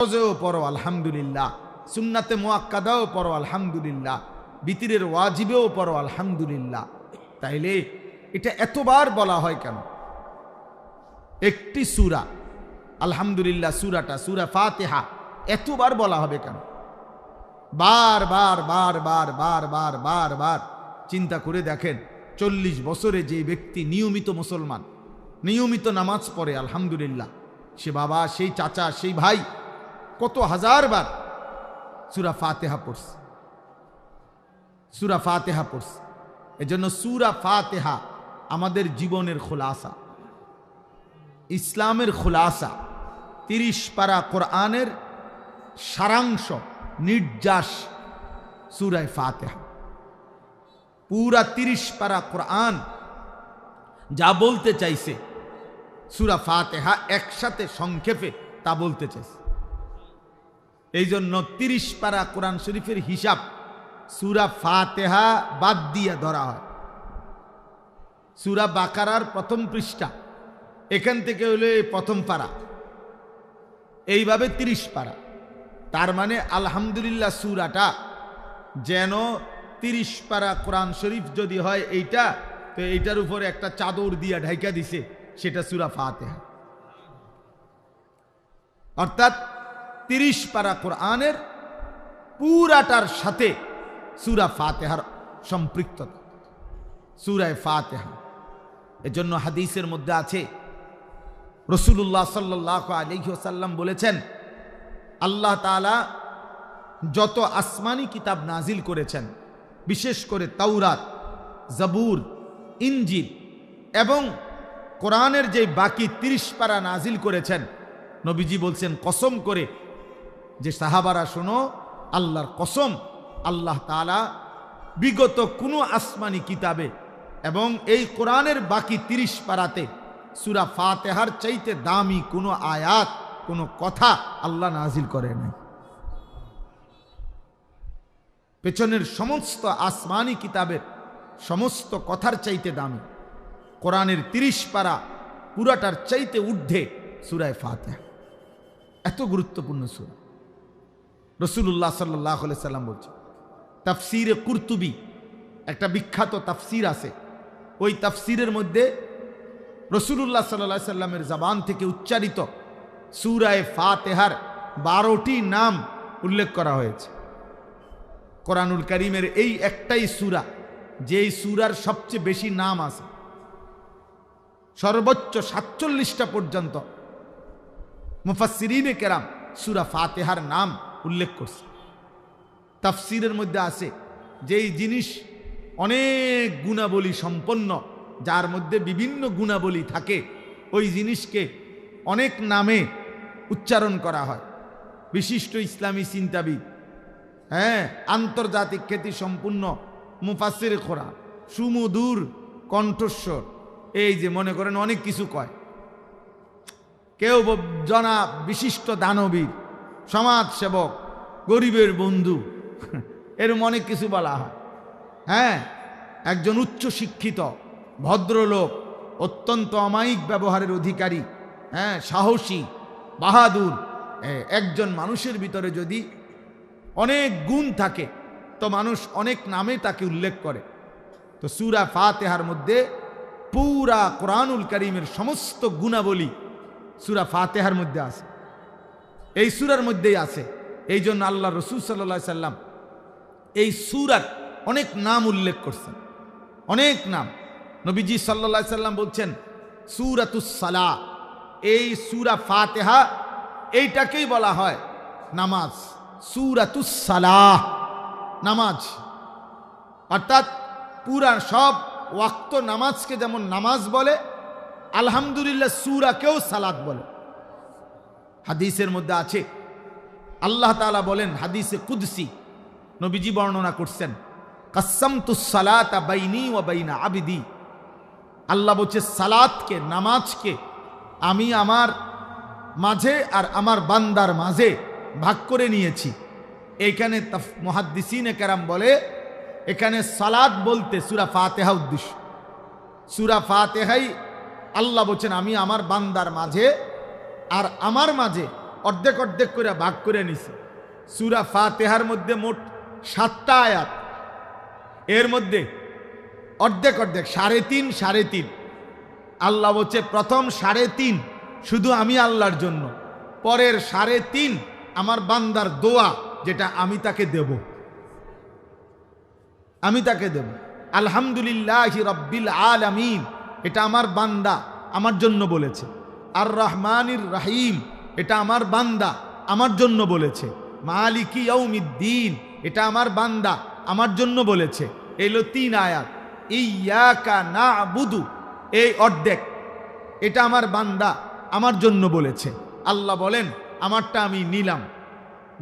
ফরজেও পড়ো আলহামদুলিল্লাহ, সুন্নাতে মুআক্কাদাও পড়ো আলহামদুলিল্লাহ, বিতিরের ওয়াজিবেও পড়ো আলহামদুলিল্লাহ। তাইলে এটা এতবার বলা হয় কেন? একটি সূরা আলহামদুলিল্লাহ, সূরাটা সূরা ফাতিহা, এতবার বলা হবে কেন? বার বার বার বার বার বার বার বার চিন্তা করে দেখেন, 40 বছরে যে ব্যক্তি নিয়মিত মুসলমান, নিয়মিত নামাজ পড়ে আলহামদুলিল্লাহ, সে বাবা, সেই চাচা, সেই ভাই কত হাজার বার সূরা ফাতিহা পড়ছে, সূরা ফাতিহা পড়ছে। এজন্য সূরা ফাতিহা আমাদের জীবনের খুলাসা, ইসলামের খুলাসা। 30 পারা কোরআনের সারাংশ, নির্যাস সূরা ফাতিহা। পুরা 30 পারা কোরআন যা বলতে চাইছে সূরা ফাতিহা একসাথে সংক্ষেপে তা বলতে চাইছে। এই জন্য 30 পারা কোরআন শরীফের হিসাব সূরা ফাতিহা বাদ দিয়ে ধরা হয়। সূরা বাকারার প্রথম পৃষ্ঠা, এখান থেকে হলো প্রথম পারা, এইভাবে 30 পারা। তার মানে আলহামদুলিল্লাহ সূরাটা যেন 30 পারা কোরআন শরীফ যদি হয় এইটা, তো এইটার উপরে একটা চাদর দিয়া ঢাইকা দিছে, সেটা সূরা ফাতিহা। অর্থাৎ 30 পারা কোরআনের পুরাটার সাথে সূরা ফাতিহার সম্পৃক্ততা, সূরা ফাতিহা। এজন্য হাদিসের মধ্যে আছে, রাসূলুল্লাহ সাল্লাল্লাহু আলাইহি ওয়াসাল্লাম বলেছেন, আল্লাহ তাআলা যত আসমানি কিতাব নাজিল করেছেন, বিশেষ করে তাওরাত, জাবুর, ইনজিল এবং কোরআনের যে বাকি 30 পারা নাজিল করেছেন, নবীজি বলছেন কসম করে যে সাহাবারা শোনো, আল্লাহর কসম, আল্লাহ তাআলা বিগত কোনো আসমানি কিতাবে এবং এই কোরআনের বাকি 30 পারাতে সূরা ফাতিহার চাইতে দামি কোনো আয়াত, কোনো কথা আল্লাহ নাজিল করে নাই। পেছনের সমস্ত আসমানি কিতাবের সমস্ত কথার চাইতে দামি কোরআনের 30 পারা পুরাটার চাইতে ঊর্ধ্বে সূরা ফাতিহা। এত গুরুত্বপূর্ণ সূরা। রাসূলুল্লাহ সাল্লাল্লাহু আলাইহি সাল্লাম বলছেন, তাফসীরে কুরতুবী একটা বিখ্যাত তাফসীর আছে, ওই তাফসীরের মধ্যে রাসূলুল্লাহ সাল্লাল্লাহু আলাইহি সাল্লামের জবান থেকে উচ্চারিত সূরা ফাতিহার 12টি নাম উল্লেখ করা হয়েছে। কোরআনুল কারীমের এই একটাই সূরা, যেই সূরার সবচেয়ে বেশি নাম আছে, সর্বোচ্চ 47টা পর্যন্ত মুফাসসিরিনে কেরাম সূরা ফাতিহার নাম উল্লেখ করছে। তাফসীরের মধ্যে আছে, যেই জিনিস অনেক গুণাবলী সম্পন্ন, যার মধ্যে বিভিন্ন গুণাবলী থাকে, ওই জিনিসকে অনেক নামে উচ্চারণ করা হয়। বিশিষ্ট ইসলামী চিন্তাবিদ, আন্তর্জাতিক খ্যাতি সম্পূর্ণ মুফাসসিরে কোরআন, সুমধুর কণ্ঠস্বর, এই যে মনে করেন অনেক কিছু কয়, কেউ জনা বিশিষ্ট দানবীর, সমাজ সেবক, গরিবের বন্ধু, এরকম অনেক কিছু বলা হয়। একজন উচ্চ শিক্ষিত ভদ্রলোক, অত্যন্ত অমায়িক ব্যবহারের অধিকারী, সাহসী, বাহাদুর একজন মানুষের ভিতরে যদি অনেক গুণ থাকে, তো মানুষ অনেক নামে তাকে উল্লেখ করে। তো সূরা ফাতিহার মধ্যে পুরা কোরআনুল কারীমের সমস্ত গুণাবলী সূরা ফাতিহার মধ্যে আছে, এই সূরার মধ্যেই আছে। এই জন্য আল্লাহ রাসূল সাল্লাল্লাহু আলাইহি সাল্লাম এই সূরার অনেক নাম উল্লেখ করছেন, অনেক নাম। নবীজি সাল্লাল্লাহু আলাইহি সাল্লাম বলছেন সূরাতুস সালাহ, এই সূরা ফাতিহা এইটাকেই বলা হয় নামাজ, সূরাতুস সালাহ, নামাজ। অর্থাৎ পুরা সব ওয়াক্ত নামাজকে যেমন নামাজ বলে, আলহামদুলিল্লাহ সূরাকেও সালাত বলে। হাদিসের মধ্যে আছে, আল্লাহ তাআলা বলেন, হাদিসে কুদসি নবীজি বর্ণনা করছেন, কাসসামতুস সালাতা বাইনি ওয়া বাইনা আবদি। আল্লাহ বলছে সালাতকে, নামাজকে আমি আমার মাঝে আর আমার বান্দার মাঝে ভাগ করে নিয়েছি। এইখানে মুহাদ্দিসিনে কেরাম বলে, এখানে সালাত বলতে সূরা ফাতিহা উদ্দেশ্য। সূরা ফাতিহাই আল্লাহ বলছেন আমি আমার বান্দার মাঝে আর আমার মাঝে অর্ধেক অর্ধেক করে ভাগ করে নিছে। সূরা ফাতিহার মধ্যে মোট 7টা আয়াত, এর মধ্যে অর্ধেক অর্ধেক 3.5 3.5। আল্লাহ বলছে প্রথম 3.5 শুধু আমি আল্লাহর জন্য, পরের 3.5 আমার বান্দার দোয়া, যেটা আমি তাকে দেব, আমি তাকে দেব। আলহামদুলিল্লাহি রাব্বিল আলামিন, এটা আমার বান্দা আমার জন্য বলেছে। আর রহমানির রহিম, এটা আমার বান্দা আমার জন্য বলেছে। মালিকি ইয়াউমিদ্দিন, এটা আমার বান্দা আমার জন্য বলেছে। এলো 3 আয়াত। ইয়াকা না'বুদু, এই অর্ধেক, এটা আমার বান্দা আমার জন্য বলেছে। আল্লাহ বলেন আমারটা আমি নিলাম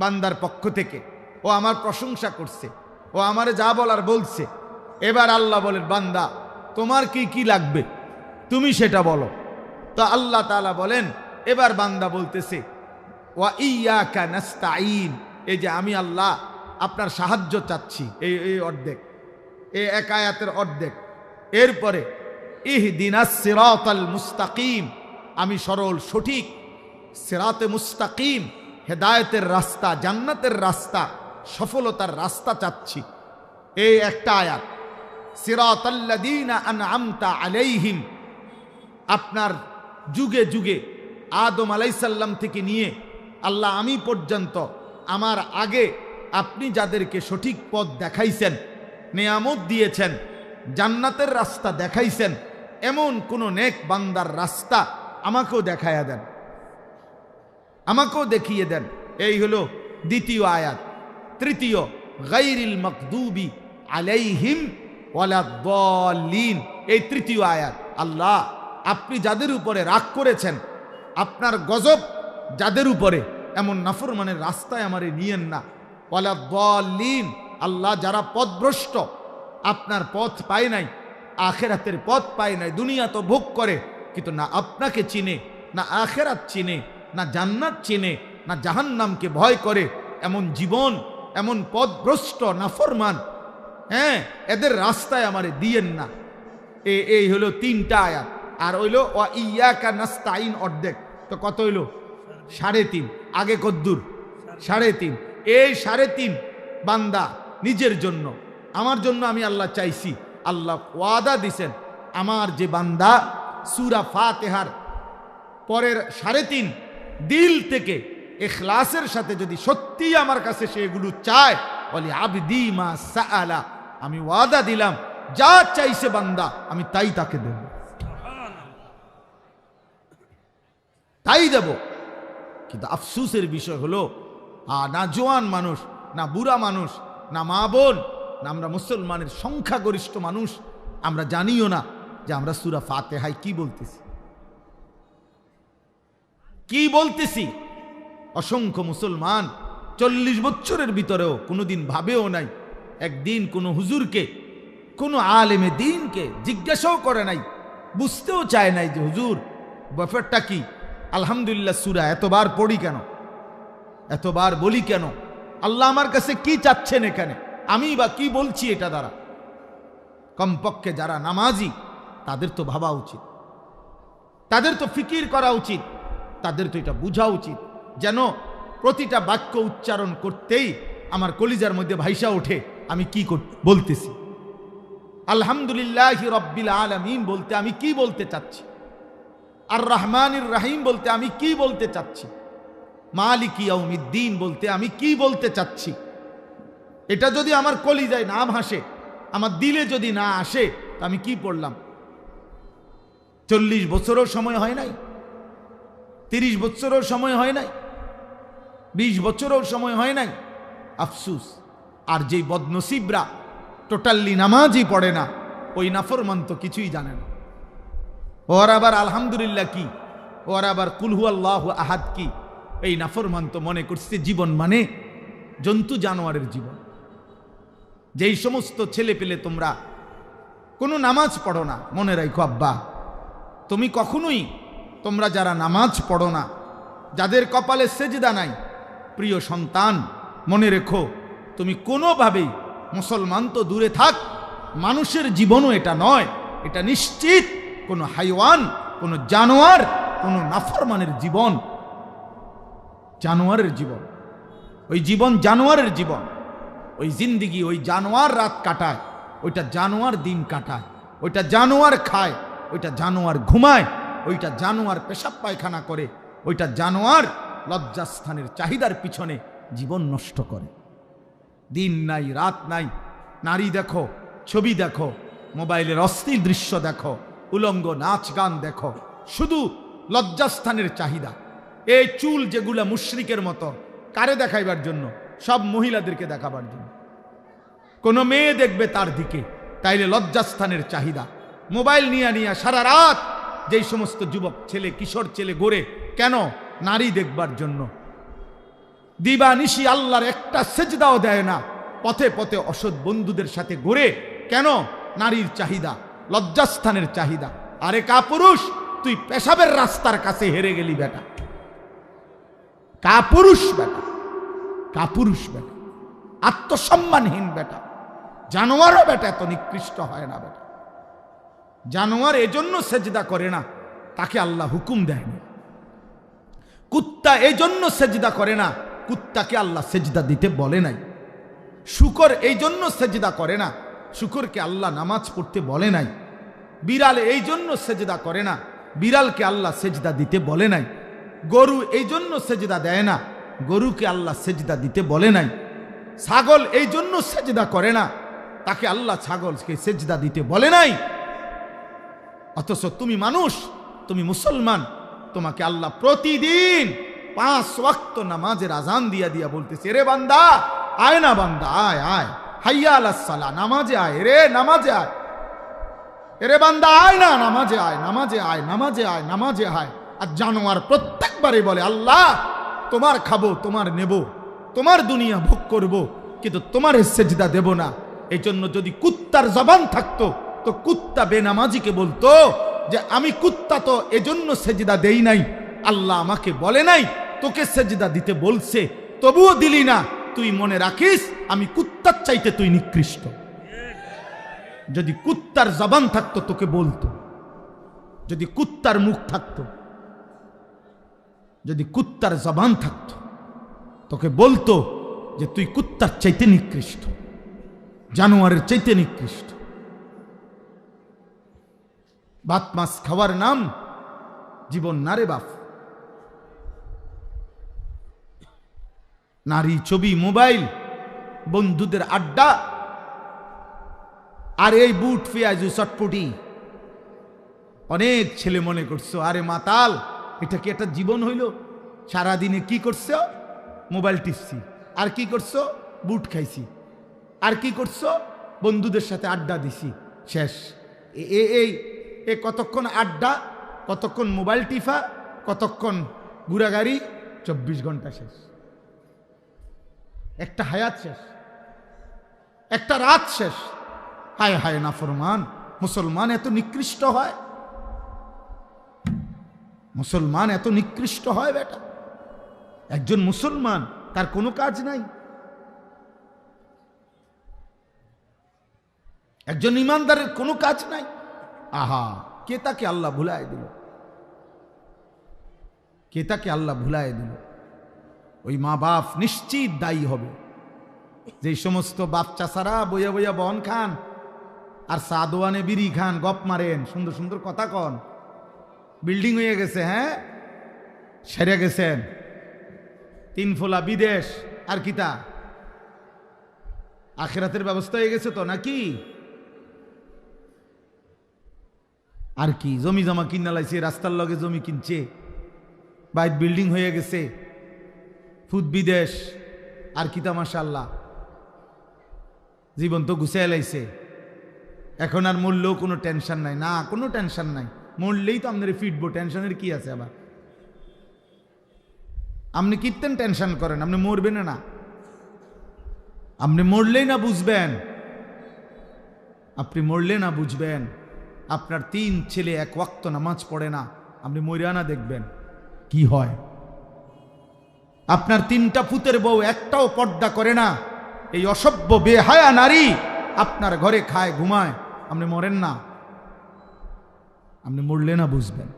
বান্দার পক্ষ থেকে, ও আমার প্রশংসা করছে, ও আমারে যা বলার বলছে। এবার আল্লাহ বলেন বান্দা তোমার কি কি লাগবে তুমি সেটা বলো। তো আল্লাহ তাআলা বলেন, এবার বান্দা বলতেছে ওয়া ইয়াকা নাস্তাঈন, এই যে আমি আল্লাহ আপনার সাহায্য চাচ্ছি, এই অর্ধেক, এই এক আয়াতের অর্ধেক। এরপরে ইহদিনাস সিরাতাল মুস্তাকিম, আমি সরল সঠিক সিরাতে মুস্তাকিম, হেদায়েতের রাস্তা, জান্নাতের রাস্তা, সফলতার রাস্তা চাচ্ছি, এই একটা আয়াত। সিরাতাল্লাযীনা আনআমতা আলাইহিম, আপনার যুগে যুগে আদম আলাইহিস সালাম থেকে নিয়ে আল্লাহ আমি পর্যন্ত আমার আগে আপনি যাদেরকে সঠিক পথ দেখাইছেন, নেয়ামত দিয়েছেন, জান্নাতের রাস্তা দেখাইছেন, এমন কোন নেক বান্দার রাস্তা আমাকেও দেখাইয়া দেন, আমাকেও দেখিয়ে দেন। এই হলো দ্বিতীয় আয়াত। তৃতীয় গায়রিল মাগদুবি আলাইহিম ওয়ালাদ-দাল্লিন, এই তৃতীয় আয়াত। আল্লাহ আপনি যাদের উপরে রাগ করেছেন, আপনার গজব যাদের উপরে, এমন নাফরমানের রাস্তায় আমারে নিয়েন না। ওয়ালাদ-দাল্লিন, আল্লাহ যারা পথভ্রষ্ট, আপনার পথ পায় নাই, আখেরাতের পথ পায় নাই, দুনিয়া তো ভোগ করে কিন্তু না আপনাকে চিনে, না আখেরাত চিনে, না জান্নাত চিনে, না জাহান্নামকে ভয় করে, এমন জীবন, এমন পথভ্রষ্ট নাফরমান, হ্যাঁ, এদের রাস্তায় আমারে দিয়েন না। এই হলো 3টা আয়াত। আর হইলো ওয়া ইয়াকা নাস্তাঈন অর্ধেক, তো কত হইল? 3.5। আগে কদ্দুর? 3.5। এই 3.5 বান্দা নিজের জন্য, আমার জন্য আমি আল্লাহ চাইছি। আল্লাহ ওয়াদা দিছেন আমার যে বান্দা সূরা ফাতিহার পরের 3.5 দিল থেকে ইখলাসের সাথে যদি সত্যি আমার কাছে সেগুলো চায়, বলি আবদি মা সাআলা, আমি ওয়াদা দিলাম যা চাইছে বান্দা আমি তাই তাকে দেব, তাই দেব। কিন্তু আফসোসের বিষয় হলো না জোয়ান মানুষ, না বুড়া মানুষ, না মা বোন, না আমরা মুসলমানের সংখ্যাগরিষ্ঠ মানুষ, আমরা জানিও না যে আমরা সূরা ফাতিহায় কি বলতেছি, কি বলতেছি। অসংখ্য মুসলমান 40 বছরের ভিতরেও কোনোদিন ভাবেও নাই, একদিন কোনো হুজুরকে, কোনো আলেমে দ্বীনকে জিজ্ঞাসাও করে নাই, বুঝতেও চায় নাই যে হুজুর ব্যাপারটা কি। আলহামদুলিল্লাহ সূরা এতবার পড়ি কেন, এতবার বলি কেন, আল্লাহ আমার কাছে কি চাচ্ছেন এখানে, আমি বা কি বলছি এটা দ্বারা। কমপক্ষে যারা নামাজি তাদের তো ভাবা উচিত, তাদের তো ফিকির করা উচিত, তাদের তো এটা বোঝা উচিত, যেন প্রতিটা বাক্য উচ্চারণ করতেই আমার কলিজার মধ্যে ভাইসা ওঠে আমি কি বলতেছি। আলহামদুলিল্লাহি রাব্বিল আলামিন বলতে আমি কি বলতে চাচ্ছি, আর রহমানির রহিম বলতে আমি কি বলতে চাচ্ছি, মালিকি ইয়াউমিদ্দিন বলতে আমি কি বলতে চাচ্ছি। এটা যদি আমার কলিজায় না ভাসে, আমার দিলে যদি না আসে, আমি কি পড়লাম? 40 বছরও সময় হয় নাই, 30 বছরও সময় হয় নাই, 20 বছরও সময় হয় নাই। আফসুস। আর যেই বদনসিবরা টোটালি নামাজই পড়ে না, ওই নাফরমান তো কিছুই জানে না। ওর আবার আলহামদুলিল্লাহ কি, ওর আবার কুল হুয়াল্লাহু আহাদ কি, এই নাফরমান তো মনে করছে জীবন মানে জন্তু জানোয়ারের জীবন। যেই সমস্ত ছেলে পেলে তোমরা কোনো নামাজ পড়ো না, মনে রাখো আব্বা, তুমি কখনোই, তোমরা যারা নামাজ পড়ো না, যাদের কপালে সেজদা নাই, প্রিয় সন্তান মনে রেখো, তুমি কোনোভাবেই, মুসলমান তো দূরে থাক, মানুষের জীবনও এটা নয়, এটা নিশ্চিত কোনো হাইওয়ান, কোনো জানোয়ার, কোনো নাফরমানের জীবন। জানোয়ারের জীবন, ওই জীবন জানোয়ারের জীবন। ওই জিন্দিগি ওই জানোয়ার রাত কাটায়, ওইটা জানোয়ার দিন কাটায়, ওইটা জানোয়ার খায়, ওইটা জানোয়ার ঘুমায়, ওইটা জানোয়ার পেশাব পায়খানা করে, ওইটা জানোয়ার লজ্জাস্থানের চাহিদার পিছনে জীবন নষ্ট করে। দিন নাই রাত নাই, নারী দেখো, ছবি দেখো, মোবাইলের অস্থির দৃশ্য দেখো, উলঙ্গ নাচ গান দেখো, শুধু লজ্জাস্থানের চাহিদা। এই চুল যেগুলা মুশরিকের মতো, কারে দেখাইবার জন্য? সব মহিলাদেরকে দেখাবার জন্য। কোনো মেয়ে দেখবে তার দিকে, তাইলে লজ্জাস্থানের চাহিদা। মোবাইল নিয়ে নিয়ে সারা রাত যেই সমস্ত যুবক ছেলে, কিশোর ছেলে ঘোরে, কেন? নারী দেখবার জন্য। দিবানিশি আল্লাহর একটা সেজদাও দেয় না, পথে পথে অসৎ বন্ধুদের সাথে ঘুরে, কেন? নারীর চাহিদা, লজ্জাস্থানের চাহিদা। আরে কাপুরুষ, তুই পেশাবের রাস্তার কাছে হেরে গেলি বেটা, কাপুরুষ বেটা, কাপুরুষ বেটা, আত্মসম্মানহীন বেটা, জানোয়ারও বেটা এত নিকৃষ্ট হয় না বেটা। জানোয়ার এজন্য সেজদা করে না, তাকে আল্লাহ হুকুম দেয়নি। কুত্তা এই জন্য সেজদা করে না, কুত্তাকে আল্লাহ সেজদা দিতে বলে নাই। শুকর এই জন্য সেজদা করে না, শুকরকে আল্লাহ নামাজ পড়তে বলে নাই। বিড়াল এই জন্য সেজদা করে না, বিড়ালকে আল্লাহ সেজদা দিতে বলে নাই। গরু এই জন্য সেজদা দেয় না, গরুকে আল্লাহ সেজদা দিতে বলে নাই। ছাগল এই জন্য সেজদা করে না, তাকে আল্লাহ ছাগলকে সেজদা দিতে বলে নাই। অথচ তুমি মানুষ, তুমি মুসলমান, তোমাকে আল্লাহ প্রতিদিন 5 ওয়াক্ত নামাজের আজান দিয়া দিয়া বলতেছে, রে বান্দা আয় না, বান্দা আয় আয়, হাইয়া আলাস সালাহ, নামাজে আয় রে, নামাজে আয়, রে বান্দা আয় না, নামাজে আয়, নামাজে আয়, নামাজে আয়, নামাজে আয়। আর জানোয়ার প্রত্যেকবারে বলে, আল্লাহ তোমার খাবো, তোমার নেব, তোমার দুনিয়া ভোগ করব, কিন্তু তোমার সেজদা দেব না। এই জন্য যদি কুত্তার জবান থাকতো তো কুত্তা বেনামাজিকে বলতো যে আমি কুত্তা তো এজন্য সেজদা দেই নাই, আল্লাহ আমাকে বলে নাই, তোকে সেজদা দিতে বলছে, তবুও দিলি না, তুই মনে রাখিস আমি কুত্তার চাইতে তুই নিকৃষ্ট। যদি কুত্তার জবান থাকতো তোকে বলতো, যদি কুত্তার মুখ থাকতো, যদি কুত্তার জবান থাকতো তোকে বলতো যে তুই কুত্তার চাইতে নিকৃষ্ট, জানোয়ারের চাইতে নিকৃষ্ট। ভাত মাছ খাওয়ার নাম জীবন না রে বাপ। নারী, ছবি, মোবাইল, বন্ধুদের আড্ডা, আর এই বুট পেঁয়াজু চটপটি। অনেক ছেলে মনে করছো আরে মাতাল, এটা কি একটা জীবন হইল? সারাদিনে কি করছো? মোবাইল টিপছি। আর কি করছো? বুট খাইছি। আর কি করছো? বন্ধুদের সাথে আড্ডা দিছি, শেষ। এই কতক্ষণ আড্ডা, কতক্ষণ মোবাইল টিফা, কতক্ষণ ঘুরাগাড়ি, 24 ঘন্টা শেষ। একটা হায়াত শেষ, একটা রাত শেষ। হায় হায় নাফরমান, মুসলমান এত নিকৃষ্ট হয়? মুসলমান এত নিকৃষ্ট হয় বেটা? একজন মুসলমান তার কোনো কাজ নাই, একজন ইমানদারের কোনো কাজ নাই। আহা, কে তাকে আল্লাহ ভুলায় দিল? কে তাকে আল্লাহ ভুলায় দিল? ওই মা বাপ নিশ্চিত দায়ী হবে। যে সমস্ত বাপ চাচারা বইয়া বইয়া বন খান আর সাদোয়ানে বিড়ি খান, গপ মারেন, সুন্দর সুন্দর কথা কন, বিল্ডিং হয়ে গেছে, হ্যাঁ সেরে গেছেন, 3 ফোলা বিদেশ, আর কিতা আখিরাতের ব্যবস্থা হয়ে গেছে তো নাকি? আর কি জমি জমা কিনা লাইছে, রাস্তার লগে জমি কিনছে, বাইত বিল্ডিং হয়ে গেছে, ফুদ বিদেশ, আর কিতা মাশাআল্লাহ, জীবন তো গুছায় লাইছে। এখন আর মরলেও কোনো টেনশন নাই, না কোনো টেনশন নাই, মরলেই তো আপনার ফিটবো, টেনশনের কি আছে? আবার আপনি কীর্তেন টেনশন করেন, আপনি মরবেন না, আপনি মরলেই না বুঝবেন, আপনি মরলে না বুঝবেন। আপনার 3 ছেলে 1 ওয়াক্ত নামাজ পড়ে না, আপনি মরিয়ানা দেখবেন কি হয়। আপনার 3টা পুতের বউ একটাও পর্দা করে না, এই অসভ্য বেহায়া নারী আপনার ঘরে খায় ঘুমায়, আপনি মরেন না, আপনি মরলে না বুঝবেন।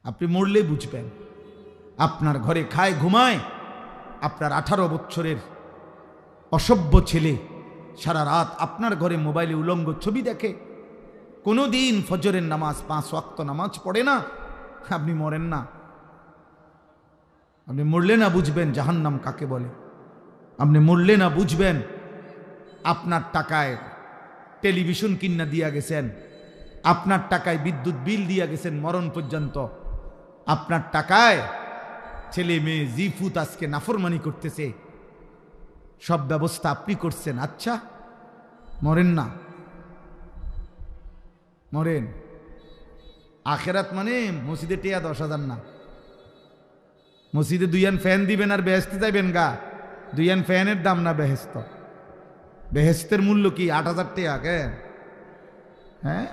আপনি মরলে বুঝবেন। আপনার ঘরে খায় ঘুমায় আপনার 18 বছরের অসভ্য ছেলে সারা রাত আপনার ঘরে মোবাইলে উলঙ্গ ছবি দেখে, কোনো দিন ফজরের নামাজ 5 ওয়াক্ত নামাজ পড়ে না, আপনি মরেন না। আপনি মরলে না বুঝবেন জাহান্নাম কাকে বলে। আপনি মরলে না বুঝবেন আপনার টাকায় টেলিভিশন কিনা দিয়া গেছেন, আপনার টাকায় বিদ্যুৎ বিল দিয়া গেছেন মরণ পর্যন্ত, আপনার টাকায় ছেলে মেয়ে জিফুত আজকে নাফরমানি করতেছে, সব ব্যবস্থা আপনি করছেন। আচ্ছা মরেন না, মরেন। আখেরাত মানে মসজিদে টিয়া 10,000 না, মসজিদে 2 ফ্যান দিবেন আর বেহেস্তে যাইবেন গা। 2 ফ্যানের দাম না বেহেস্ত, বেহেস্তের মূল্য কি 8,000 টাকা কেন? হ্যাঁ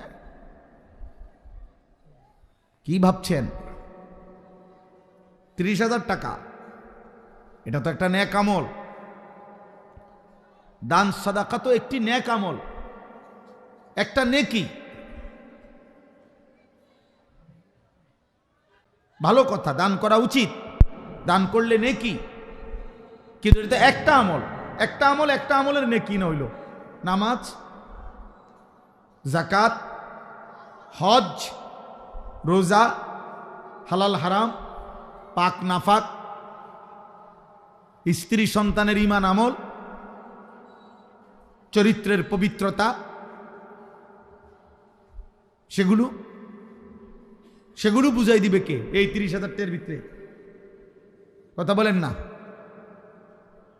কি ভাবছেন? 30,000 টাকা, এটা তো একটা নেক আমল। দান সাদাকা তো একটি নেক আমল, একটা নেকি, ভালো কথা, দান করা উচিত, দান করলে নেকি। কিন্তু এটা একটা আমল, একটা আমল, একটা আমলের নেকি নইল। নামাজ, যাকাত, হজ, রোজা, হালাল হারাম, পাক নাফাক, স্ত্রী সন্তানের ঈমান আমল, চরিত্রের পবিত্রতা, সেগুলো বুঝাই দিবে কে? এই 30,000 টাকার ভিতরে কথা বলেন না,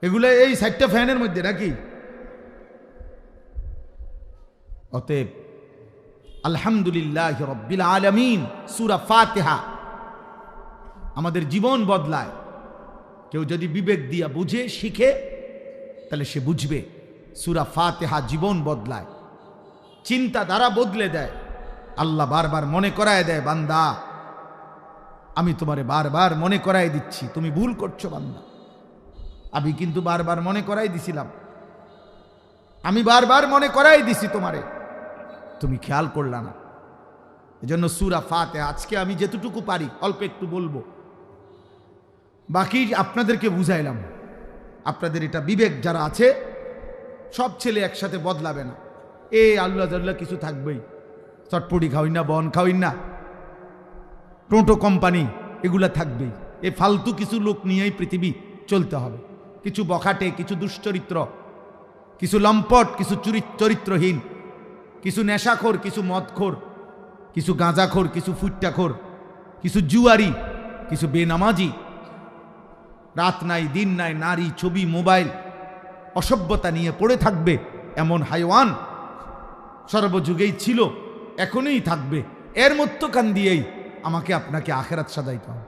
এগুলো এই 60টা ফ্যানের মধ্যে নাকি? অতএব আলহামদুলিল্লাহ রাব্বিল আলামিন সূরা ফাতিহা আমাদের জীবন বদলায়। কেউ যদি বিবেক দিয়া বুঝে শিখে তাহলে সে বুঝবে সূরা ফাতিহা জীবন বদলায়, চিন্তাধারা বদলে দেয়। আল্লাহ বারবার মনে করায় দেয়, বান্দা আমি তোমারে বারবার মনে করাই দিচ্ছি, তুমি ভুল করছো বান্দা। আমি কিন্তু বারবার মনে করাই দিছিলাম, আমি বারবার মনে করাই দিছি তোমারে, তুমি খেয়াল করলা না। এজন্য সূরা ফাতিহা আজকে আমি যেতটুকু পারি অল্প একটু বলবো, বাকি আপনাদেরকে বুঝাইলাম। আপনাদের এটা বিবেক যারা আছে, সব ছেলে একসাথে বদলাবে না। এই আল্লাহ জাল্লাহ কিছু থাকবেই, চটপটি খাওয়াই না, বন খাওয়াই না, টোটো কোম্পানি এগুলা থাকবেই। এই ফালতু কিছু লোক নিয়েই পৃথিবী চলতে হবে। কিছু বখাটে, কিছু দুশ্চরিত্র, কিছু লম্পট, কিছু চরিত্রহীন, কিছু নেশাখোর, কিছু মদখোর, কিছু গাঁজাখোর, কিছু ফুট্টাখোর, কিছু জুয়ারি, কিছু বেনামাজি, রাত নাই দিন নাই, নারী, ছবি, মোবাইল, অসভ্যতা নিয়ে পড়ে থাকবে এমন হাইওয়ান সর্বযুগেই ছিল, এখনই থাকবে। এর মধ্যখান দিয়েই আমাকে আপনাকে আখেরাত সাজাইতে হবে।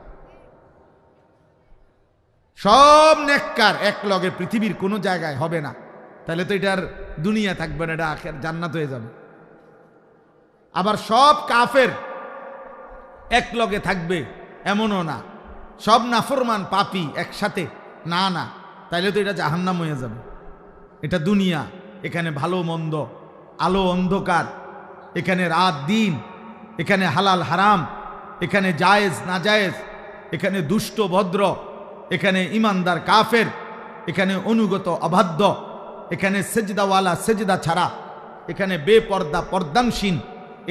সব নেককার এক লগে পৃথিবীর কোনো জায়গায় হবে না, তাহলে তো এটার দুনিয়া থাকবে না, এটা আখের জান্নাত হয়ে যাবে। আবার সব কাফের এক লগে থাকবে এমনও না, সব নাফরমান পাপী একসাথে, না না, তাইলে তো এটা জাহান্নাম হয়ে যাবে। এটা দুনিয়া, এখানে ভালো মন্দ, আলো অন্ধকার, এখানে রাত দিন, এখানে হালাল হারাম, এখানে জায়েজ না জায়েজ, এখানে দুষ্ট ভদ্র, এখানে ইমানদার কাফের, এখানে অনুগত অবাধ্য, এখানে সেজদাওয়ালা সেজদা ছাড়া, এখানে বেপর্দা পর্দানসীন,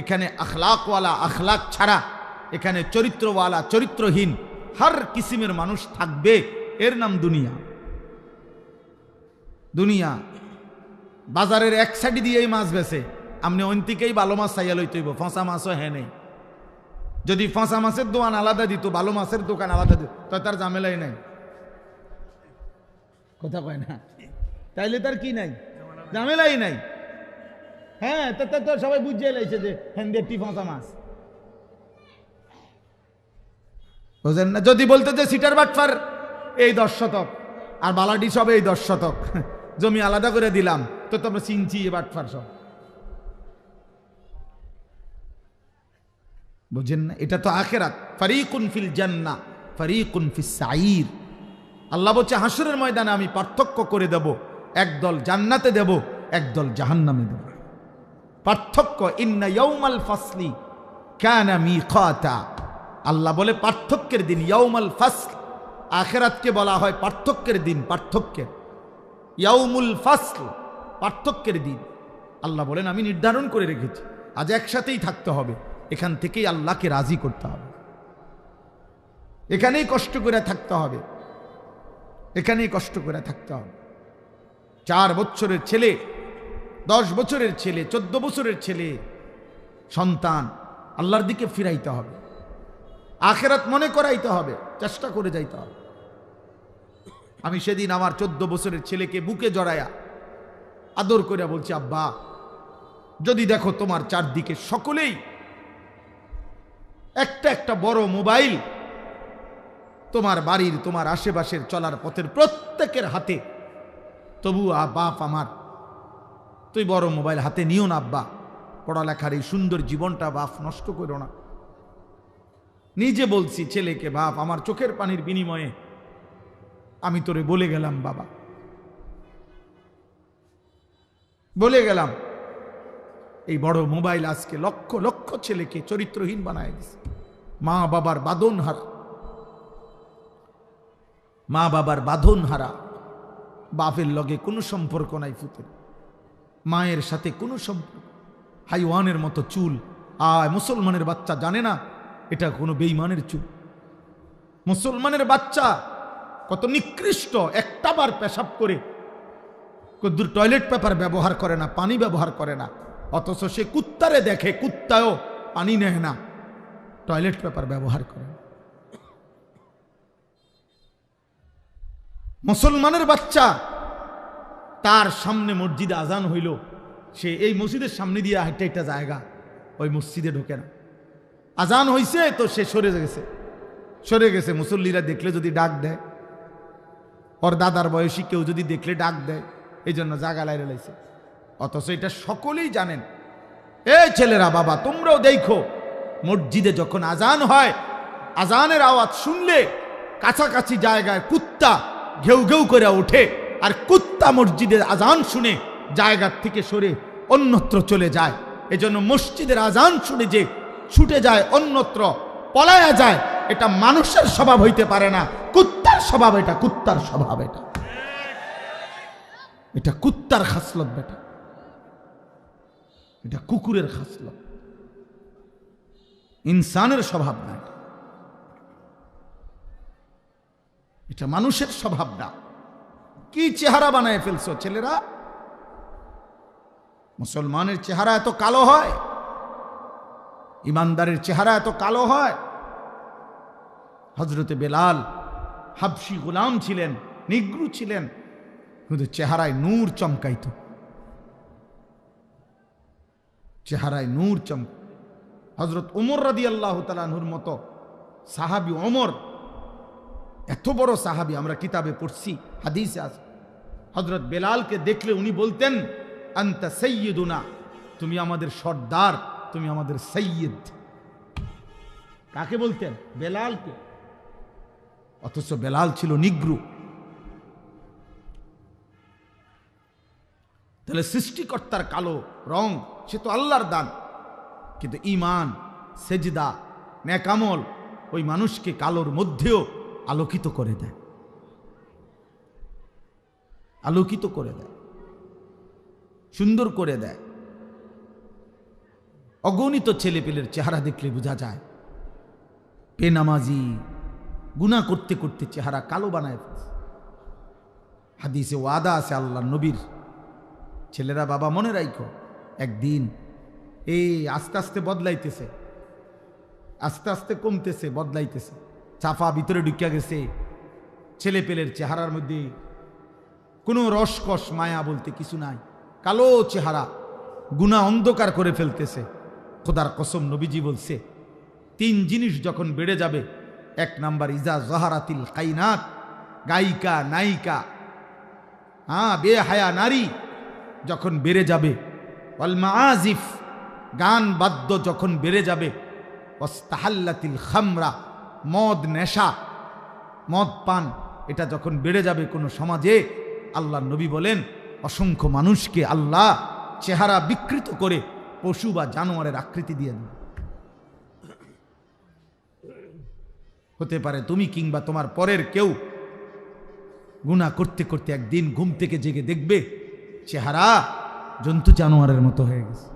এখানে আখলাকওয়ালা আখলাক ছাড়া, এখানে চরিত্রওয়ালা চরিত্রহীন, হর কিসিমের মানুষ থাকবে। এর নাম দুনিয়া। দুনিয়া বাজারের এক সাইডে দিয়েই মাছ বেছে, আপনি অন্তিকেই ভালো মাছ চাইয়া লইতেইব, ফসা মাছও হ্যাঁ নেই। যদি ফসা মাছের দোকান আলাদা দিত, ভালো মাছের দোকান আলাদা দিত, তার ঝামেলাই নাই। কথা কয় না, তাইলে তার কি নাই, ঝামেলাই নাই। হ্যাঁ, তো সবাই বুঝিয়ে লাইছে যে হেন্দেরটি ফসা মাছ, বুঝেন না? যদি বলতে যে সিটার বাটফার এই 10 শতক আর বালাডি সব এই 10 শতক, জমি আলাদা করে দিলাম, তো তোমরা চিনছি এ বাটফার সব, বুঝেন না? এটা তো আখিরাত। ফারিকুন ফিল জান্নাহ ফারিকুন ফিস সাঈর। আল্লাহ বলছে হাসরের ময়দানে আমি পার্থক্য করে দেব, একদল জান্নাতে দেব, একদল জাহান্নামে দেব। পার্থক্য, ইন্না ইয়াউমাল ফাসলি কানা মিকাতা, আল্লাহ বলে পার্থক্যের দিন, ইয়াউমাল ফাসল। আখিরাতকে বলা হয় পার্থক্যের দিন, পার্থক্যের, ইয়াউমুল ফাসল, পার্থক্যের দিন। আল্লাহ বলেন আমি নির্ধারণ করে রেখেছি আজ একসাথেই থাকতে হবে, এখান থেকেই আল্লাহকে রাজি করতে হবে, এখানেই কষ্ট করে থাকতে হবে, এখানেই কষ্ট করে থাকতে হবে। 4 বছরের ছেলে, 10 বছরের ছেলে, 14 বছরের ছেলে সন্তান আল্লাহর দিকে ফিরাইতে হবে, আখিরাত মনে করাইতে হবে, চেষ্টা করে যাইতে হবে। আমি সেদিন আমার 14 বছরের ছেলেকে বুকে জড়ায়া আদর করে বলছি, আব্বা যদি দেখো তোমার চারদিকে সকলেই একটা একটা বড় মোবাইল, তোমার বাড়ির, তোমার আশেপাশের চলার পথের প্রত্যেকের হাতে, তবু বাপ আমার তুই বড় মোবাইল হাতে নিও না আব্বা, পড়ালেখার এই সুন্দর জীবনটা বাপ নষ্ট করো না। নিজে বলছি ছেলেকে, বাপ আমার চোখের পানির বিনিময়ে আমি তোরে বলে গেলাম বাবা, বলে গেলাম এই বড় মোবাইল আজকে লক্ষ লক্ষ ছেলেকে চরিত্রহীন বানায় দিছে। মা বাবার বাঁধন হারা, মা বাবার বাঁধন হারা, বাপের লগে কোনো সম্পর্ক নাই ফুতের, মায়ের সাথে কোনো সম্পর্ক, হাইওয়ানের মতো চুল। মুসলমানের বাচ্চা জানে না এটা কোনো বেঈমানের চুল। মুসলমানের বাচ্চা কত নিকৃষ্ট, একটা বার পেশাব করে কদ্দুর টয়লেট পেপার ব্যবহার করে না, পানি ব্যবহার করে না, অথচ সে কুত্তারে দেখে, কুত্তাও পানি নেয় না, টয়লেট পেপার ব্যবহার করে না। মুসলমানের বাচ্চা, তার সামনে মসজিদে আজান হইল, সে এই মসজিদের সামনে দিয়ে হাইটা একটা জায়গা, ওই মসজিদে ঢোকে না। আজান হইছে তো সে সরে গেছে। মুসল্লিরা দেখলে যদি ডাক দেয়, ওর দাদার বয়সী কেউ যদি দেখলে ডাক দেয়, এই জন্য জায়গা লাইরে লাইছে। অথচ এটা সকলেই জানেন। এই ছেলেরা, বাবা তোমরাও দেখো, মসজিদে যখন আজান হয়, আজানের আওয়াজ শুনলে কাছাকাছি জায়গায় কুত্তা ঘেউ ঘেউ করে ওঠে, আর কুত্তা মসজিদের আজান শুনে জায়গার থেকে সরে অন্যত্র চলে যায়। এজন্য মসজিদের আজান শুনে যে ছুটে যায়, অন্যত্র পলায়া যায়, এটা মানুষের স্বভাব হইতে পারে না, কুত্তার স্বভাব। এটা কুত্তার স্বভাব, এটা কুত্তার খাসলত বেটা, এটা কুকুরের খাসলত, ইনসানের স্বভাব না, এটা মানুষের স্বভাব না। কি চেহারা বানায় ফেলছো ছেলেরা! মুসলমানের চেহারা এত কালো হয়, ইমানদারের চেহারা এত কালো হয়। হযরতে বেলাল হাবশী গোলাম ছিলেন, নিগ্রু ছিলেন, কিন্তু চেহারায় নূর চমকাইত, চেহারায় নূর চমক। হযরত ওমর রাদিয়াল্লাহু তাআলা আনহুর মতো সাহাবী ওমর, এত বড় সাহাবী, আমরা কিতাবে পড়ছি, হাদিসে আছে, হযরত বেলালকে দেখলে উনি বলতেন, আনতা সাইয়্যিদুনা, তুমি আমাদের সর্দার, তুমি আমাদের সাইয়্যিদ। কাকে বলতেন? বেলালকে। অথচ বেলাল ছিল নিগ্রু। তাহলে সৃষ্টিকর্তার কালো রং, সে তো আল্লাহর দান, কিন্তু ঈমান, সেজদা, নেক আমল ওই মানুষকে কালোর মধ্যেও আলোকিত করে দেয়, আলোকিত করে দেয়, সুন্দর করে দেয়। অগণিত ছেলেপেলের চেহারা দেখলে বোঝা যায় বেনামাজি, গুনাহ করতে করতে চেহারা কালো বানায় ফেলছে। হাদিসে ওয়াদা আছে আল্লাহর নবীর, ছেলেরা বাবা মনে রাখো, একদিন এই আস্তে আস্তে বদলাইতেছে, আস্তে আস্তে কমতেছে, বদলাইতেছে, চাপা ভিতরে ঢুকিয়া গেছে, ছেলেপেলের চেহারার মধ্যে কোনো রসকস মায়া বলতে কিছু নাই, কালো চেহারা, গুনাহ অন্ধকার করে ফেলতেছে। খোদার কসম নবীজি বলছে, 3 জিনিস যখন বেড়ে যাবে, 1 নাম্বার ইজা জাহারাতিল কাইনাত, গায়িকা নায়িকা, বেহায়া নারী যখন বেড়ে যাবে, ওয়াল মাআজিফ, গান বাদ্য যখন বেড়ে যাবে, ওয়াস্তাহাল্লাতিল খামরা, মদ নেশা, মদ পান, এটা যখন বেড়ে যাবে কোনো সমাজে, আল্লাহ নবী বলেন অসংখ্য মানুষকে আল্লাহ চেহারা বিকৃত করে পশু বা জানোয়ারের আকৃতি দিয়ে দেন। হতে পারে তুমি কিংবা তোমার পরের কেউ গুনাহ করতে করতে একদিন ঘুম থেকে জেগে দেখবে চেহারা জন্তু জানোয়ারের মতো হয়ে গেছে।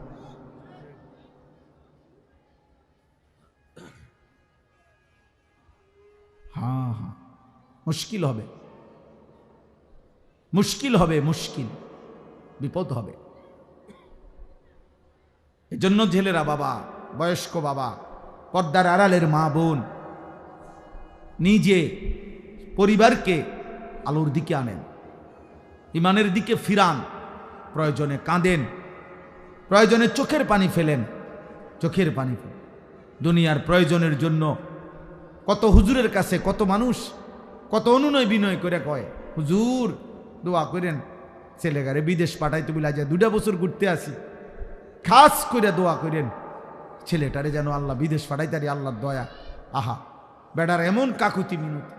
হ্যাঁ হ্যাঁ, মুশকিল হবে, মুশকিল হবে, মুশকিল, বিপদ হবে। এজন্য ছেলেরা, বাবা, বয়স্ক বাবা, পর্দার আড়ালের মা বোন, নিজে পরিবারকে আলোর দিকে আনেন, ইমানের দিকে ফিরান, প্রয়োজনে কাঁদেন, প্রয়োজনে চোখের পানি ফেলেন, চোখের পানি ফেলেন। দুনিয়ার প্রয়োজনের জন্য কত হুজুরের কাছে কত মানুষ কত অনুনয় বিনয় করে কয়, হুজুর দোয়া করেন ছেলেগারে বিদেশ পাঠাইতে বলে আজ 2 বছর ঘুরতে আসি, খাস করে দোয়া করেন ছেলেটারে যেন আল্লাহ বিদেশ পাঠাইতারি, আল্লাহর দয়া। আহা, বেটার এমন কাকুতি মিনতি,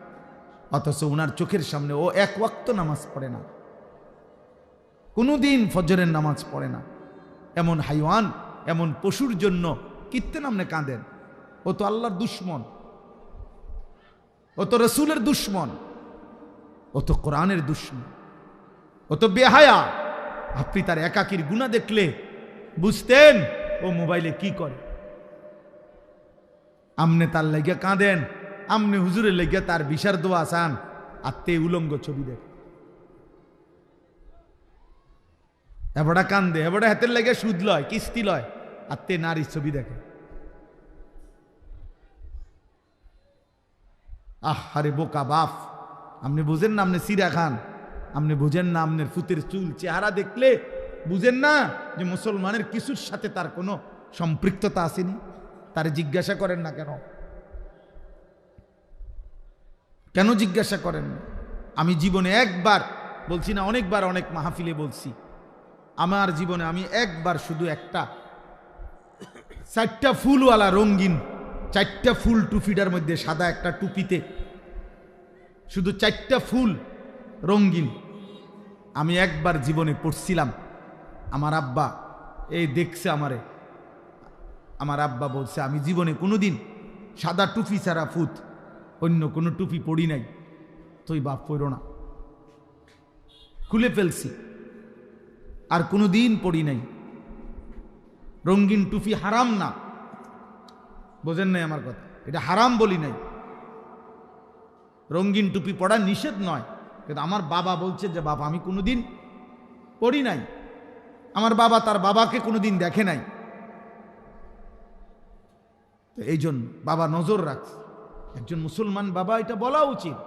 অথচ উনার চোখের সামনে ও 1 ওয়াক্ত নামাজ পড়ে না, কোনোদিন ফজরের নামাজ পড়ে না। এমন হাইওয়ান, এমন পশুর জন্য কিত্তে নামনে কাঁদেন? ও তো আল্লাহর দুশ্মন, ও তো রসুলের দুশ্মন, ও তো কোরআনের দুশ্মন, ও তো বেহায়া। আপনি তার একাকির গুনাহ দেখলে বুঝতেন ও মোবাইলে কি করে। আমনে তার লেগে কাঁদেন, আমনে হুজুরের লেগে তার বিশার দোয়া চান, আর তে উলঙ্গ ছবি দেখ, এবারটা কান্দে, এবারটা হাতের লেগে সুদ লয়, কিস্তি লয়, আর তে নারীর ছবি দেখে। আরে বোকা বাপ, আপনি বুঝেন না আপনি সিরা খান, আপনি বুঝেন না আপনার ফুতের চুল চেহারা দেখলে বুঝেন না যে মুসলমানের কিছুর সাথে তার কোনো সম্পৃক্ততা আসেনি? তারে জিজ্ঞাসা করেন না কেন? কেন জিজ্ঞাসা করেন না? আমি জীবনে একবার বলছি না, অনেকবার অনেক মাহফিলে বলছি, আমার জীবনে আমি একবার শুধু একটা 4টা ফুলওয়ালা রঙিন 4টা ফুল টুপিটার মধ্যে সাদা একটা টুপিতে শুধু 4টা ফুল রঙিন আমি একবার জীবনে পড়ছিলাম। আমার আব্বা এই দেখছে আমারে, আমার আব্বা বলছে আমি জীবনে কোনোদিন সাদা টুপি ছাড়া ফুত অন্য কোনো টুপি পড়ি নাই, তুই বাপ পড়ো না, খুলে ফেলছি, আর কোনোদিন পড়ি নাই। রঙিন টুপি হারাম না, বোঝেন নাই আমার কথা, এটা হারাম বলি নাই, রঙিন টুপি পড়া নিষেধ নয়, কিন্তু আমার বাবা বলছে যে বাবা আমি কোনোদিন পড়ি নাই, আমার বাবা তার বাবাকে কোনোদিন দেখে নাই, তো এই জন্য বাবা নজর রাখছে। একজন মুসলমান বাবা এটা বলা উচিত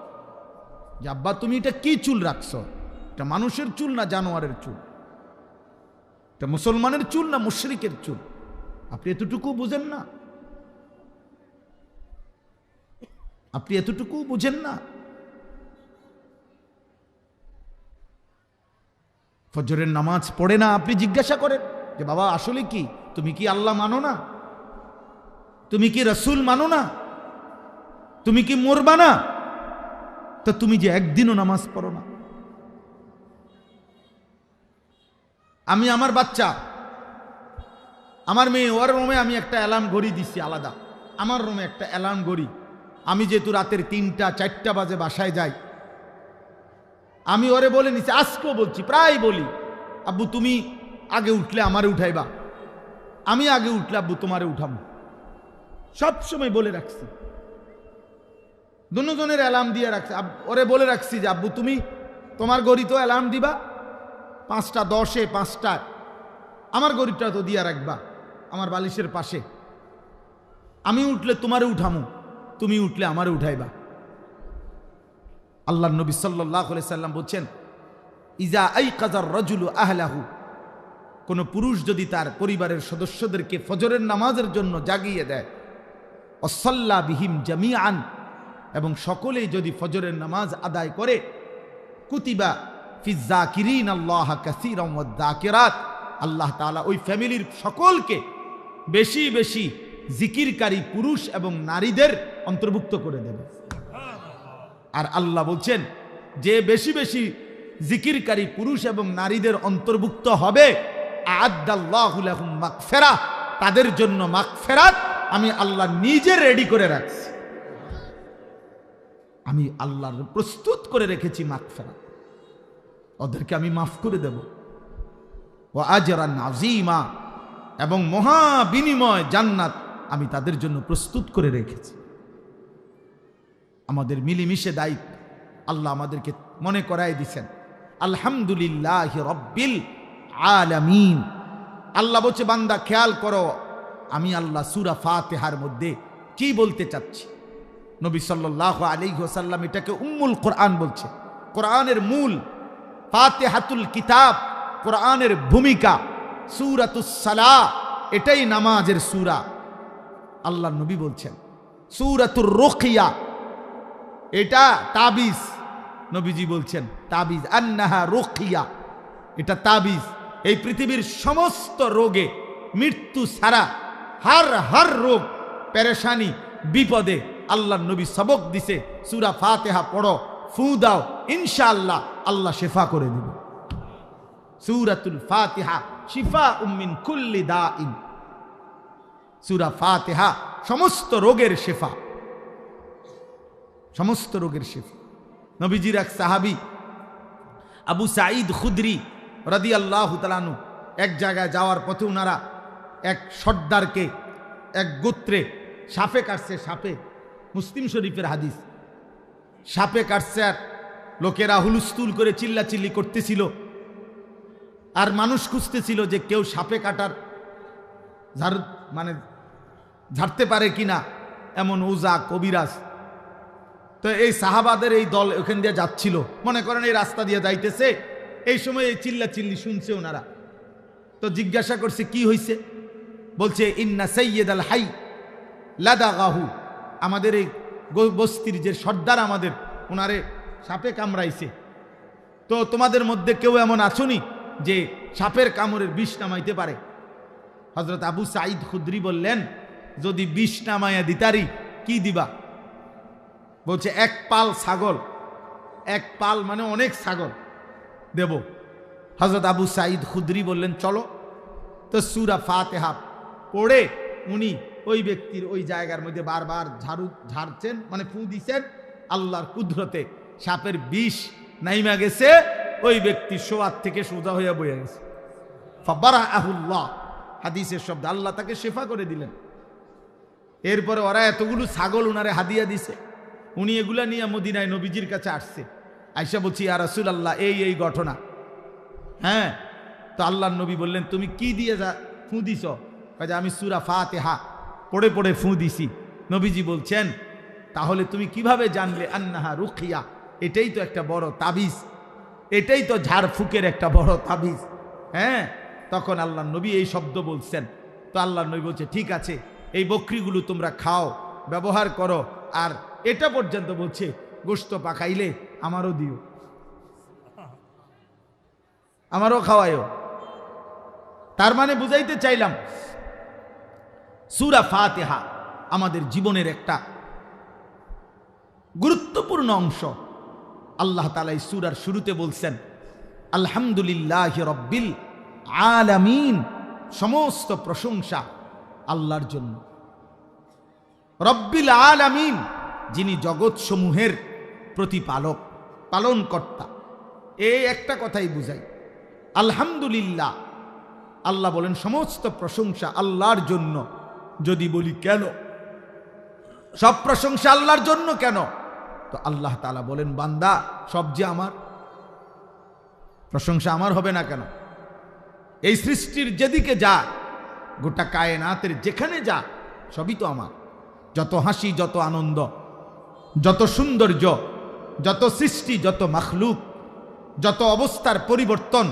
যে আব্বা তুমি এটা কি চুল রাখছো, এটা মানুষের চুল না জানোয়ারের চুল, এটা মুসলমানের চুল না মুশরিকের চুল, আপনি এতটুকু বুঝেন না? আপনি এতটুকু বুঝেন না? ফজরের নামাজ পড়ে না, আপনি জিজ্ঞাসা করেন যে বাবা আসলে কি, তুমি কি আল্লাহ মানো না? তুমি কি রসুল মানো না? তুমি কি মরবা না? তো তুমি যে একদিনও নামাজ পড়ো না। আমি আমার বাচ্চা, আমার মেয়ে, ওর রুমে আমি একটা অ্যালার্ম ঘড়ি দিচ্ছি আলাদা, আমার রুমে একটা অ্যালার্ম ঘড়ি। আমি যেহেতু রাতের 3টা 4টা বাজে বাসায় যাই, আমি ওরে বলে নিছি, আজকেও বলছি, প্রায় বলি, আব্বু তুমি আগে উঠলে আমারে উঠাইবা, আমি আগে উঠলে আব্বু তোমারে উঠাবো, সবসময় বলে রাখছি। দুজনের অ্যালার্ম দিয়ে রাখছি, ওরে বলে রাখছি যে আব্বু তুমি তোমার ঘড়ি তো অ্যালার্ম দিবা 5টা 10-এ 5টায়, আমার ঘড়িটা তো দিয়া রাখবা আমার বালিশের পাশে, আমি উঠলে তোমারে উঠামু, তুমি উঠলে আমারে উঠাইবা। আল্লাহর নবী সাল্লাল্লাহু আলাইহি সাল্লাম বলছেন, ইজা আইকাযার রাজুলু আহলাহু, কোন পুরুষ যদি তার পরিবারের সদস্যদেরকে ফজরের নামাজের জন্য জাগিয়ে দেয়, ওয়াসাল্লা বিহিম জামিআন, এবং সকলেই যদি ফজরের নামাজ আদায় করে, কুতিবা ফিজ যাকিরিন আল্লাহ কাসীরান ওয়াজ যাকিরাত, আল্লাহ তাআলা ওই ফ্যামিলির সকলকে বেশি বেশি জিকিরকারী পুরুষ এবং নারীদের অন্তর্ভুক্ত করে দেবে। আর আল্লাহ বলছেন যে বেশি বেশি জিকিরকারী পুরুষ এবং নারীদের অন্তর্ভুক্ত হবে, আ'আদ্দাল্লাহু লাহুম মাগফিরাহ, তাদের জন্য মাগফিরাত আমি আল্লাহ নিজে রেডি করে রাখছি। আমি আল্লাহর প্রস্তুত করে রেখেছি মাগফিরাত, ওদেরকে আমি মাফ করে দেব। ওয়া আজরান আযীমা, এবং মহা বিনিময় জান্নাত আমি তাদের জন্য প্রস্তুত করে রেখেছি। আমাদের মিলেমিশে দায়িত্ব, আল্লাহ আমাদেরকে মনে করায় দিচ্ছেন আলহামদুলিল্লাহি রাব্বিল আলামিন। আল্লাহ বলছে বান্দা খেয়াল করো আমি আল্লাহ সূরা ফাতিহার মধ্যে কি বলতে চাচ্ছি। নবী সাল্লাল্লাহু আলাইহি ওয়াসাল্লাম এটাকে উম্মুল কোরআন বলছে, কোরআনের মূল, ফাতিহাতুল কিতাব, কোরআনের ভূমিকা, সূরাতুস সালাহ এটাই নামাজের সূরা। আল্লাহ নবী বলছেন সূরাতুর রুকিয়া এটা তাবিজ, নবীজি বলছেন তাবিজ, আন্নাহা রুকিয়া এটা তাবিজ। এই পৃথিবীর সমস্ত রোগে মৃত্যু ছাড়া হার রোগ পেরেশানি বিপদে আল্লাহ নবী সবক দিছে সূরা ফাতিহা পড়ো, ফু দাও, ইনশাআল্লাহ আল্লাহ শিফা করে দিবে। সূরাতুল ফাতিহা শিফাউম মিন কুল্লি দাইন, সূরা ফাতিহা সমস্ত রোগের শিফা, সমস্ত রোগের শিফা। নবীজির এক সাহাবী আবু সাঈদ খুদরি রাদিয়াল্লাহু তাআলা আনহু এক জায়গায় যাওয়ার পথে ওনারা এক সর্দারকে, এক গোত্রে সাপে কাটছে, সাপে, মুসলিম শরীফের হাদিস, সাপে কাটছে আর লোকেরা হুলস্থুল করে চিল্লাচিল্লি করতেছিল আর মানুষ খুঁজতেছিল যে কেউ সাপে কাটার ঝাড়তে পারে কিনা, এমন ওজা কবিরাজ। তো এই সাহাবাদের এই দল ওখান দিয়ে যাচ্ছিল, মনে করেন এই রাস্তা দিয়ে যাইতেছে, এই সময় এই চিল্লাচিল্লি শুনছে ওনারা। তো জিজ্ঞাসা করছে কি হয়েছে, বলছে ইন্না সাইয়্যিদাল হাই লাদাগাহু, আমাদের এই বস্তির যে সর্দার আমাদের, ওনারে সাপে কামড়াইছে। তো তোমাদের মধ্যে কেউ এমন আছোনি যে সাপের কামড়ের বিষ নামাইতে পারে? হযরত আবু সাঈদ খুদরি বললেন যদি বিষ নামাইয়া দিতারি কি দিবা? বলছে এক পাল ছাগল, এক পাল মানে অনেক ছাগল দেব। হযরত আবু সাঈদ খুদরি বললেন চলো। তো সূরা ফাতিহা পড়ে উনি ওই ব্যক্তির ওই জায়গার মধ্যে বারবার ঝাড়ছেন, মানে ফু দিছেন, আল্লাহর কুদরতে সাপের বিষ নাইমা গেছে, ওই ব্যক্তি শোয়ার থেকে সোজা হইয়া বইয়া গেছে। ফাবারাহুল্লাহ, হাদিসের শব্দ, আল্লাহ তাকে শিফা করে দিলেন। এরপরে ওরা এতগুলো ছাগল উনারে হাদিয়া দিছে, উনি এগুলা নিয়ে মদিনায় নবীজির কাছে আসছে। আয়েশা বলছি ইয়া রাসূলুল্লাহ এই ঘটনা। হ্যাঁ, তো আল্লাহর নবী বললেন তুমি কি দিয়ে ফু দিছ? কাজে আমি সূরা ফাতিহা পড়ে পড়ে ফু দিছি। নবীজি বলছেন তাহলে তুমি কিভাবে জানলে আন্নাহা রুকিয়া? এটাই তো একটা বড় তাবিজ, এটাই তো ঝাড়ফুকের একটা বড় তাবিজ। হ্যাঁ, তখন আল্লাহ নবী এই শব্দ বলছেন। তো আল্লাহ নবী বলছে ঠিক আছে, এই বকরিগুলো তোমরা খাও, ব্যবহার করো, আর এটা পর্যন্ত বলছে গোশত পাকাইলে আমারও দিও, আমারও খাওয়ায়ও। তার মানে বুঝাইতে চাইলাম সূরা ফাতিহা আমাদের জীবনের একটা গুরুত্বপূর্ণ অংশ। আল্লাহ তাআলা এই সূরার শুরুতে বলছেন আলহামদুলিল্লাহি রাব্বিল আলামিন, সমস্ত প্রশংসা আল্লাহর জন্য। রব্বিল আলামিন, যিনি জগৎ সমূহের প্রতিপালক, পালনকর্তা। এই একটা কথাই বুঝাই। আলহামদুলিল্লাহ, আল্লাহ বলেন সমস্ত প্রশংসা আল্লাহর জন্য। যদি বলি কেন সব প্রশংসা আল্লাহর জন্য কেন, তো আল্লাহ তাআলা বলেন বান্দা সব যে আমার, প্রশংসা আমার হবে না কেন? এই সৃষ্টির যেদিকে যা, গোটা কায়নাতের যেখানে যা, সবই তো আমার। যত হাসি, যত আনন্দ, যত সৌন্দর্য, যত সৃষ্টি, যত মাখলুক, যত অবস্থার পরিবর্তন,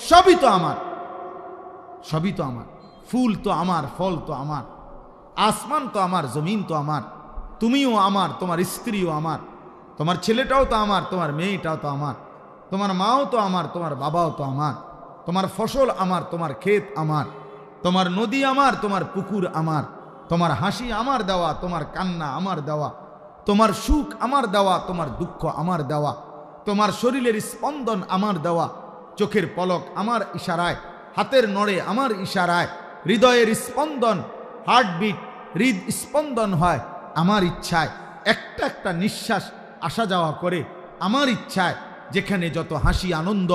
সবই তো আমার, সবই তো আমার। ফুল তো আমার, ফল তো আমার, আসমান তো আমার, জমিন তো আমার, তুমিও আমার, তোমার স্ত্রীও আমার, তোমার ছেলেটাও তো আমার, তোমার মেয়েটাও তো আমার, তোমার মাও তো আমার, তোমার বাবাও তো আমার, তোমার ফসল আমার, তোমার ক্ষেত আমার, তোমার নদী আমার, তোমার পুকুর আমার, তোমার হাসি আমার দেওয়া, তোমার কান্না আমার দেওয়া, তোমার সুখ আমার দেওয়া, তোমার দুঃখ আমার দেওয়া, তোমার শরীরের স্পন্দন আমার দেওয়া, চোখের পলক আমার ইশারায়, হাতের নড়ে আমার ইশারায়, হৃদয়ের স্পন্দন, হার্টবিট, হৃদ স্পন্দন হয় আমার ইচ্ছায়, একটা একটা নিঃশ্বাস আসা যাওয়া করে। আমার ইচ্ছায় যেখানে যত হাসি আনন্দ,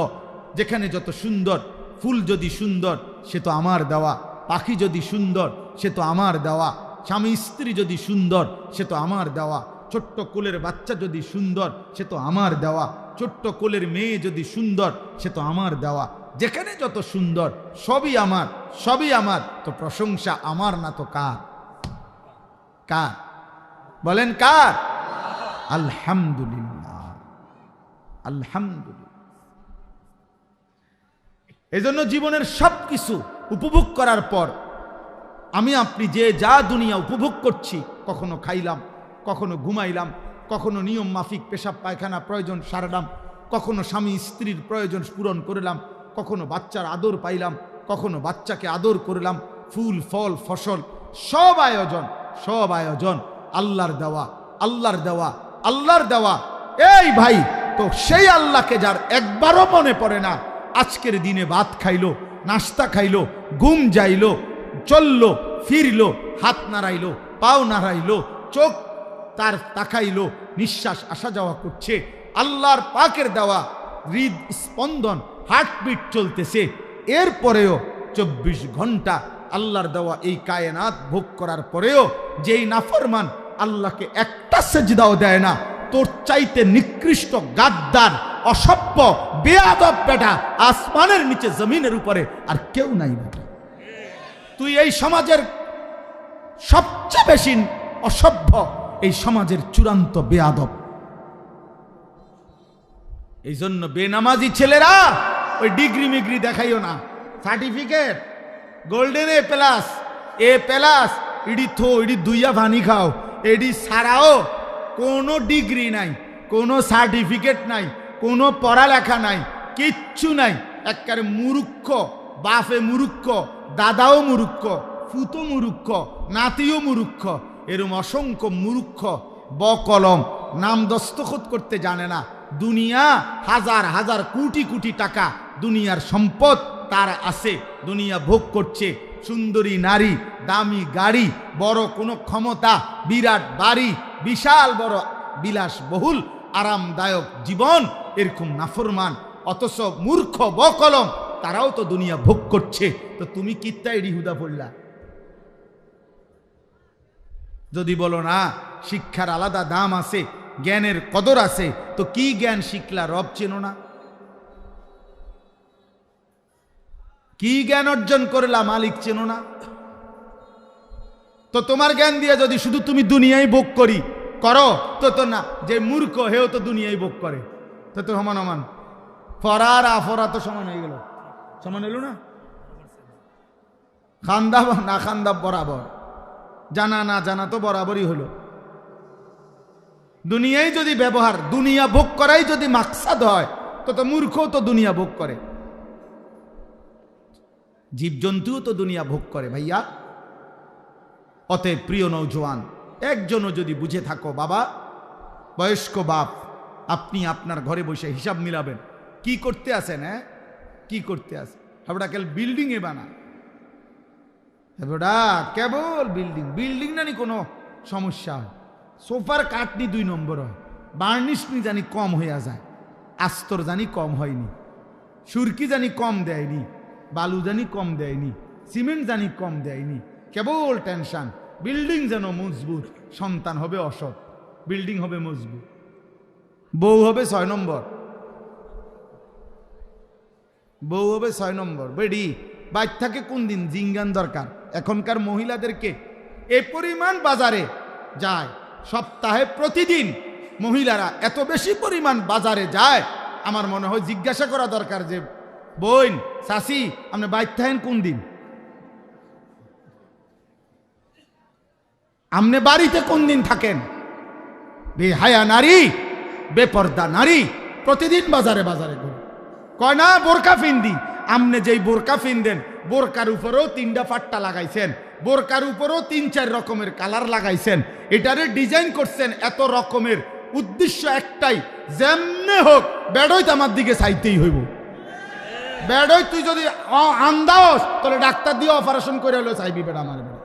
যেখানে যত সুন্দর, ফুল যদি সুন্দর সে তো আমার দেওয়া, পাখি যদি সুন্দর সে তো আমার দেওয়া, স্বামী স্ত্রী যদি সুন্দর সে তো আমার দেওয়া, ছোট্ট কোলের বাচ্চা যদি সুন্দর সে তো আমার দেওয়া, ছোট্ট কোলের মেয়ে যদি সুন্দর সে তো আমার দেওয়া। যেখানে যত সুন্দর সবই আমার, সবই আমার। তো প্রশংসা আমার না তো কার? কার বলেন? কার? আলহামদুলিল্লাহ, আলহামদুলিল্লাহ। এজন্য জীবনের সব কিছু উপভোগ করার পর আমি আপনি যে যা দুনিয়া উপভোগ করছি, কখনো খাইলাম, কখনো ঘুমাইলাম, কখনো নিয়ম মাফিক পেশাব পায়খানা প্রয়োজন সারলাম, কখনো স্বামী স্ত্রীর প্রয়োজন পূরণ করলাম, কখনো বাচ্চার আদর পাইলাম, কখনো বাচ্চাকে আদর করলাম, ফুল ফল ফসল সব আয়োজন, সব আয়োজন আল্লাহর দেওয়া, আল্লাহর দেওয়া, আল্লাহর দেওয়া। এই ভাই, তো সেই আল্লাহকে যার একবারও মনে পড়ে না, আজকের দিনে ভাত খাইলো, নাস্তা খাইলো, ঘুম যাইলো, চললো, ফিরলো, হাত নাড়াইলো, পাও নাড়াইলো, চোখ তার তাকাইলো, নিঃশ্বাস আসা যাওয়া করছে, আল্লাহর পাকের দেওয়া হৃদ স্পন্দন, হার্টবিট চলতেছে, এরপরেও 24 ঘন্টা আল্লাহর দেওয়া এই কায়নাত ভোগ করার পরেও যেই নাফরমান আল্লাহকে একটা সেজদাও দেয় না, তোর চাইতে নিকৃষ্ট, গাদ্দার, অসভ্য, বেয়াদব বেটা আসমানের নিচে জমিনের উপরে আর কেউ নাই বেটা। তুই এই সমাজের সবচেয়ে বেশি অসভ্য, এই সমাজের চূড়ান্ত বেয়াদব। এই জন্য বেনামাজি ছেলেরা ওই ডিগ্রি মিগ্রি দেখাইও না, certificate golden A plus, A plus, ইডি থো, ইডি দুইয়া ভানি খাও, এডি ছাড়াও কোনো ডিগ্রি নাই, কোনো সার্টিফিকেট নাই, কোনো পড়ালেখা নাই, কিচ্ছু নাই। একবারে মুরুক্ষ, বাপে মুরুক্ষ, দাদাও মুরুক্ষ, ফুতো মুরুক্ষ, নাতিও মুরুক্ষ, এরম অসংখ্য মুরুক্ষ বকলম, নাম দস্তখত করতে জানে না। দুনিয়া হাজার হাজার কোটি কোটি টাকা দুনিয়ার সম্পদ তার আছে, দুনিয়া ভোগ করছে, সুন্দরী নারী, দামি গাড়ি, বড় কোনো ক্ষমতা, বিরাট বাড়ি, বিশাল বড় বিলাসবহুল আরামদায়ক জীবন, এরকম নাফরমান অথচ মূর্খ বকলম তারাও তো দুনিয়া ভোগ করছে। তো তুমি কিত্তায় রিহুদা পড়লা? যদি বলো না শিক্ষার আলাদা দাম আছে, জ্ঞানের কদর আছে, তো কি জ্ঞান শিখলা? রব চেনো না? কি জ্ঞান অর্জন করলা? মালিক চেনো না? তো তোমার জ্ঞান দিয়ে যদি শুধু তুমি দুনিয়ায় ভোগ করি করো, তো তো না, যে মূর্খ হেও তো দুনিয়ায় ভোগ করে, তো তো সমান সমান, ফরা আর আফরা তো সমান হয়ে গেল, সমান হইল না? খান্দা না খান্দা বরাবর, জানা না জানা তো বরাবরই হলো। দুনিয়ায় যদি ব্যবহার, দুনিয়া ভোগ করাই যদি মাকসাদ হয়, তো তো মূর্খ তো দুনিয়া ভোগ করে, জীবজন্তুও তো দুনিয়া ভোগ করে ভাইয়া। অতএব প্রিয় নওজোয়ান, একজনও যদি বুঝে থাকো, বাবা বয়স্ক বাপ, আপনি আপনার ঘরে বসে হিসাব মিলাবেন, কি করতে আসেন? হ্যাঁ, কি করতে আসেন? হাবড়া কেল বিল্ডিং এ বানা, হাবড়া কেবল বিল্ডিং, বিল্ডিং নানি কোনো সমস্যা হয়, সোফার কাটনি 2 নম্বর হয়, বার্নিশ নি জানি কম হইয়া যায়, আস্তর জানি কম হয়নি, সুরকি জানি কম দেয়নি, বালু জানি কম দেয়নি, সিমেন্ট জানি কম দেয়নি, কেবল টেনশন। বিল্ডিং যেন মজবুত, সন্তান হবে অসৎ, বিল্ডিং হবে মজবুত, বউ হবে 6 নম্বর, বউ হবে 6 নম্বর। বেডি বাইর থাকে কোন দিন জিঙ্গান দরকার। এখনকার মহিলাদেরকে এ পরিমাণ বাজারে যায়, সপ্তাহে প্রতিদিন মহিলারা এত বেশি পরিমাণ বাজারে যায়, আমার মনে হয় জিজ্ঞাসা করা দরকার যে বোন চাচি আপনি বাইর থাকেন কোন দিন, আপনি বাড়িতে কোন দিন থাকেন? বেহায়া নারী, বেপর্দা নারী প্রতিদিন বাজারে বাজারে ঘুরে, কয় না বোরকা ফিন্দি। আপনি যেই বোরকা ফিনদেন, বোরকার উপরেও 3টা ফাট্টা লাগাইছেন, বোরকার উপরেও 3-4 রকমের কালার লাগাইছেন, এটারে ডিজাইন করছেন এত রকমের, উদ্দেশ্য একটাই, যেমনে হোক বেড়ই তো আমার দিকে চাইতেই হইব। বেড়ই তুই যদি আন্দাস তাহলে ডাক্তার দিয়ে অপারেশন করে হলেও চাইবি বেড়া, আমার বেড়া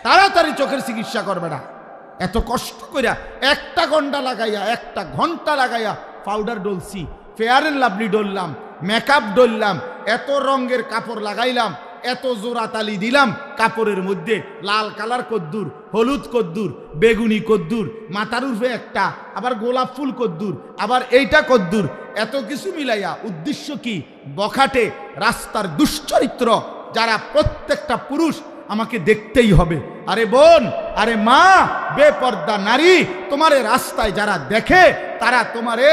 তাড়াতাড়ি চোখের চিকিৎসা করবে না, এত কষ্ট কইরা 1 ঘন্টা লাগাইয়া 1 ঘন্টা লাগাইয়া পাউডার ডলছি, ফেয়ার এন্ড লাভলি ডললাম, মেকআপ ডললাম, এত রঙের কাপড় লাগাইলাম, এত জোড়া তালি দিলাম কাপড়ের মধ্যে, লাল কালার কদ্দুর, হলুদ কদ্দুর, বেগুনি কদ্দুর, মাথার উপরে একটা, আবার গোলাপ ফুল কদ্দুর, আবার এইটা কদ্দুর, এত কিছু মিলাইয়া উদ্দেশ্য কি? বখাটে রাস্তার দুশ্চরিত্র যারা প্রত্যেকটা পুরুষ আমাকে দেখতেই হবে। আরে বোন, আরে মা, বেপর্দা নারী, তোমারে রাস্তায় যারা দেখে তারা তোমারে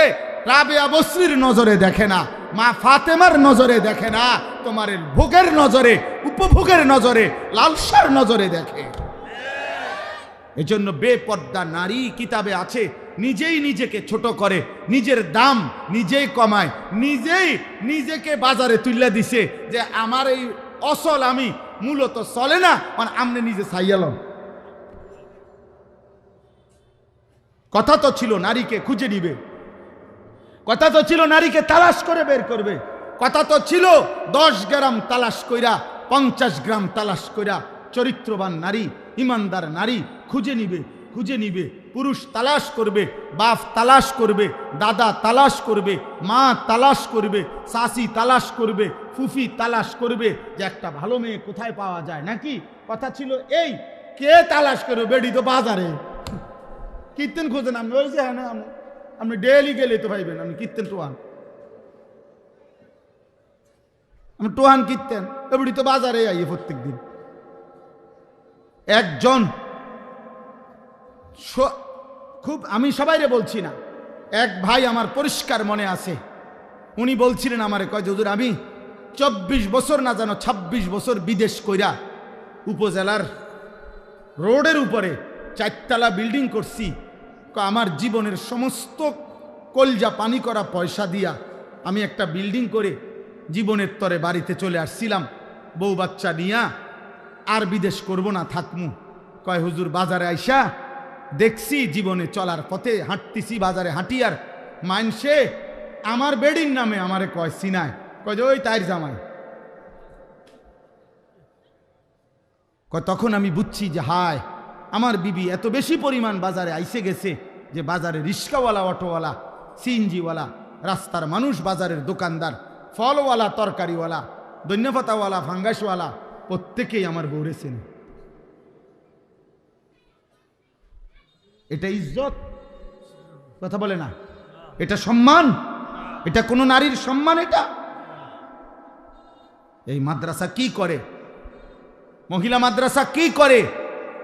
রাবেয়া বসরির নজরে দেখে না, মা ফাতেমার নজরে দেখে না, তোমার ভোগের নজরে, উপভোগের নজরে, লালসার নজরে দেখে। এজন্য বেপর্দা নারী কিতাবে আছে, নিজেই নিজেকে ছোট করে, নিজের দাম নিজেই কমায়, নিজেই নিজেকে বাজারে তুলে দিছে যে আমার এই অসল আমি মূলত চলে না, মানে আমনে নিজে সাইয়ালম। কথা তো ছিল নারীকে খুঁজে নিবে, কথা তো ছিল নারীকে তালাশ করে বের করবে, কথা তো ছিল 10 গ্রাম তালাশ কইরা 50 গ্রাম তালাশ কইরা চরিত্রবান নারী, ইমানদার নারী খুঁজে নিবে, খুঁজে নিবে। পুরুষ তালাশ করবে, বাপ তালাশ করবে, দাদা তালাশ করবে, মা তালাশ করবে, শাশি তালাশ করবে, ফুফি তালাশ করবে যে একটা ভালো মেয়ে কোথায় পাওয়া যায় নাকি। কথা ছিল এই, কে তালাশ করবে? বেডি তো বাজারে কীর্তন খোঁজেন আপনি, ওই যে হ্যাঁ না আপনি ডেলি গেলে তো ভাইবেন আমি কীর্তন টোহান, আমি টোহান কীর্তন, এবারে তো বাজারে আইয়ে প্রত্যেক দিন। একজন খুব, আমি সবাইরে বলছি না, এক ভাই আমার পরিষ্কার মনে আছে, উনি বলছিলেন আমারে, কয় হুজুর আমি 24 বছর না জানো 26 বছর বিদেশ কইরা উপজেলার রোডের উপরে 4 তলা বিল্ডিং করছি, আমার জীবনের সমস্ত কলজা পানি করা পয়সা দিয়া আমি একটা বিল্ডিং করে জীবনের তরে বাড়িতে চলে আসছিলাম, বউ বাচ্চা নিয়া, আর বিদেশ করব না, থাকমু। কয় হুজুর বাজারে আইসা দেখছি জীবনে চলার পথে হাঁটতেছি, বাজারে হাঁটি আর মানসে আমার বেডির নামে আমারে কয় সিনায়, কয় যে ওই তাইর জামাই। কয় তখন আমি বুঝছি যে হায় আমার বিবি এত বেশি পরিমাণ বাজারে আইসে গেছে যে বাজারে রিক্সাওয়ালা, অটোওয়ালা, সিএনজিওয়ালা, রাস্তার মানুষ, বাজারের দোকানদার, ফলওয়ালা, তরকারিওয়ালা, ধন্যপাতাওয়ালা, ফাঙ্গাসওয়ালা, প্রত্যেকেই আমার বউরে চেনে। এটা ইজ্জত? কথা বলে না, এটা সম্মান? এটা কোন নারীর সম্মান? এটা এই মাদ্রাসা কি করে? মহিলা মাদ্রাসা কি করে?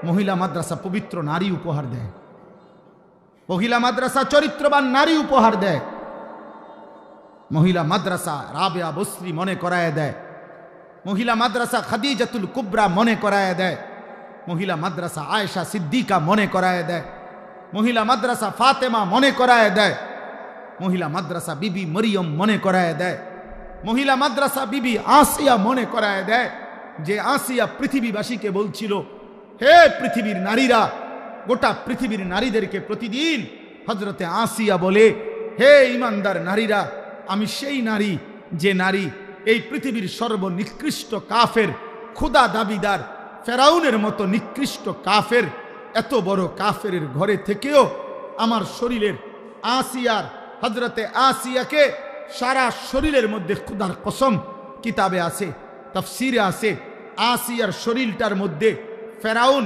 মহিলা মাদ্রাসা পবিত্র নারী উপহার দেয়, মহিলা মাদ্রাসা চরিত্রবান নারী উপহার দেয়, মহিলা মাদ্রাসা রাবেয়া বসরি মনে করায় দেয়, মহিলা মাদ্রাসা খাদিজাতুল কুবরা মনে করায় দেয়, মহিলা মাদ্রাসা আয়েশা সিদ্দিকা মনে করায় দেয়, মহিলা মাদ্রাসা ফাতেমা মনে করায় দেয়, মহিলা মাদ্রাসা বিবি মরিয়ম মনে করায় দেয়, মহিলা মাদ্রাসা বিবি আসিয়া মনে করায় দেয়, যে আসিয়া পৃথিবীবাসীকে বলছিল হে পৃথিবীর নারীরা, গোটা পৃথিবীর নারীদেরকে প্রতিদিন হযরতে আসিয়া বলে, হে ইমানদার নারীরা, আমি সেই নারী যে নারী এই পৃথিবীর সর্বনিকৃষ্ট কাফের, খোদা দাবিদার ফেরাউনের মতো নিকৃষ্ট কাফের, এত বড় কাফের ঘরে থেকেও আমার শরীরের আসিয়ার, হযরতে আসিয়াকে সারা শরীরের মধ্যে খোদার কসম কিতাবে আছে, তাফসিরে আছে, আসিয়ার শরীরটার মধ্যে ফেরাউন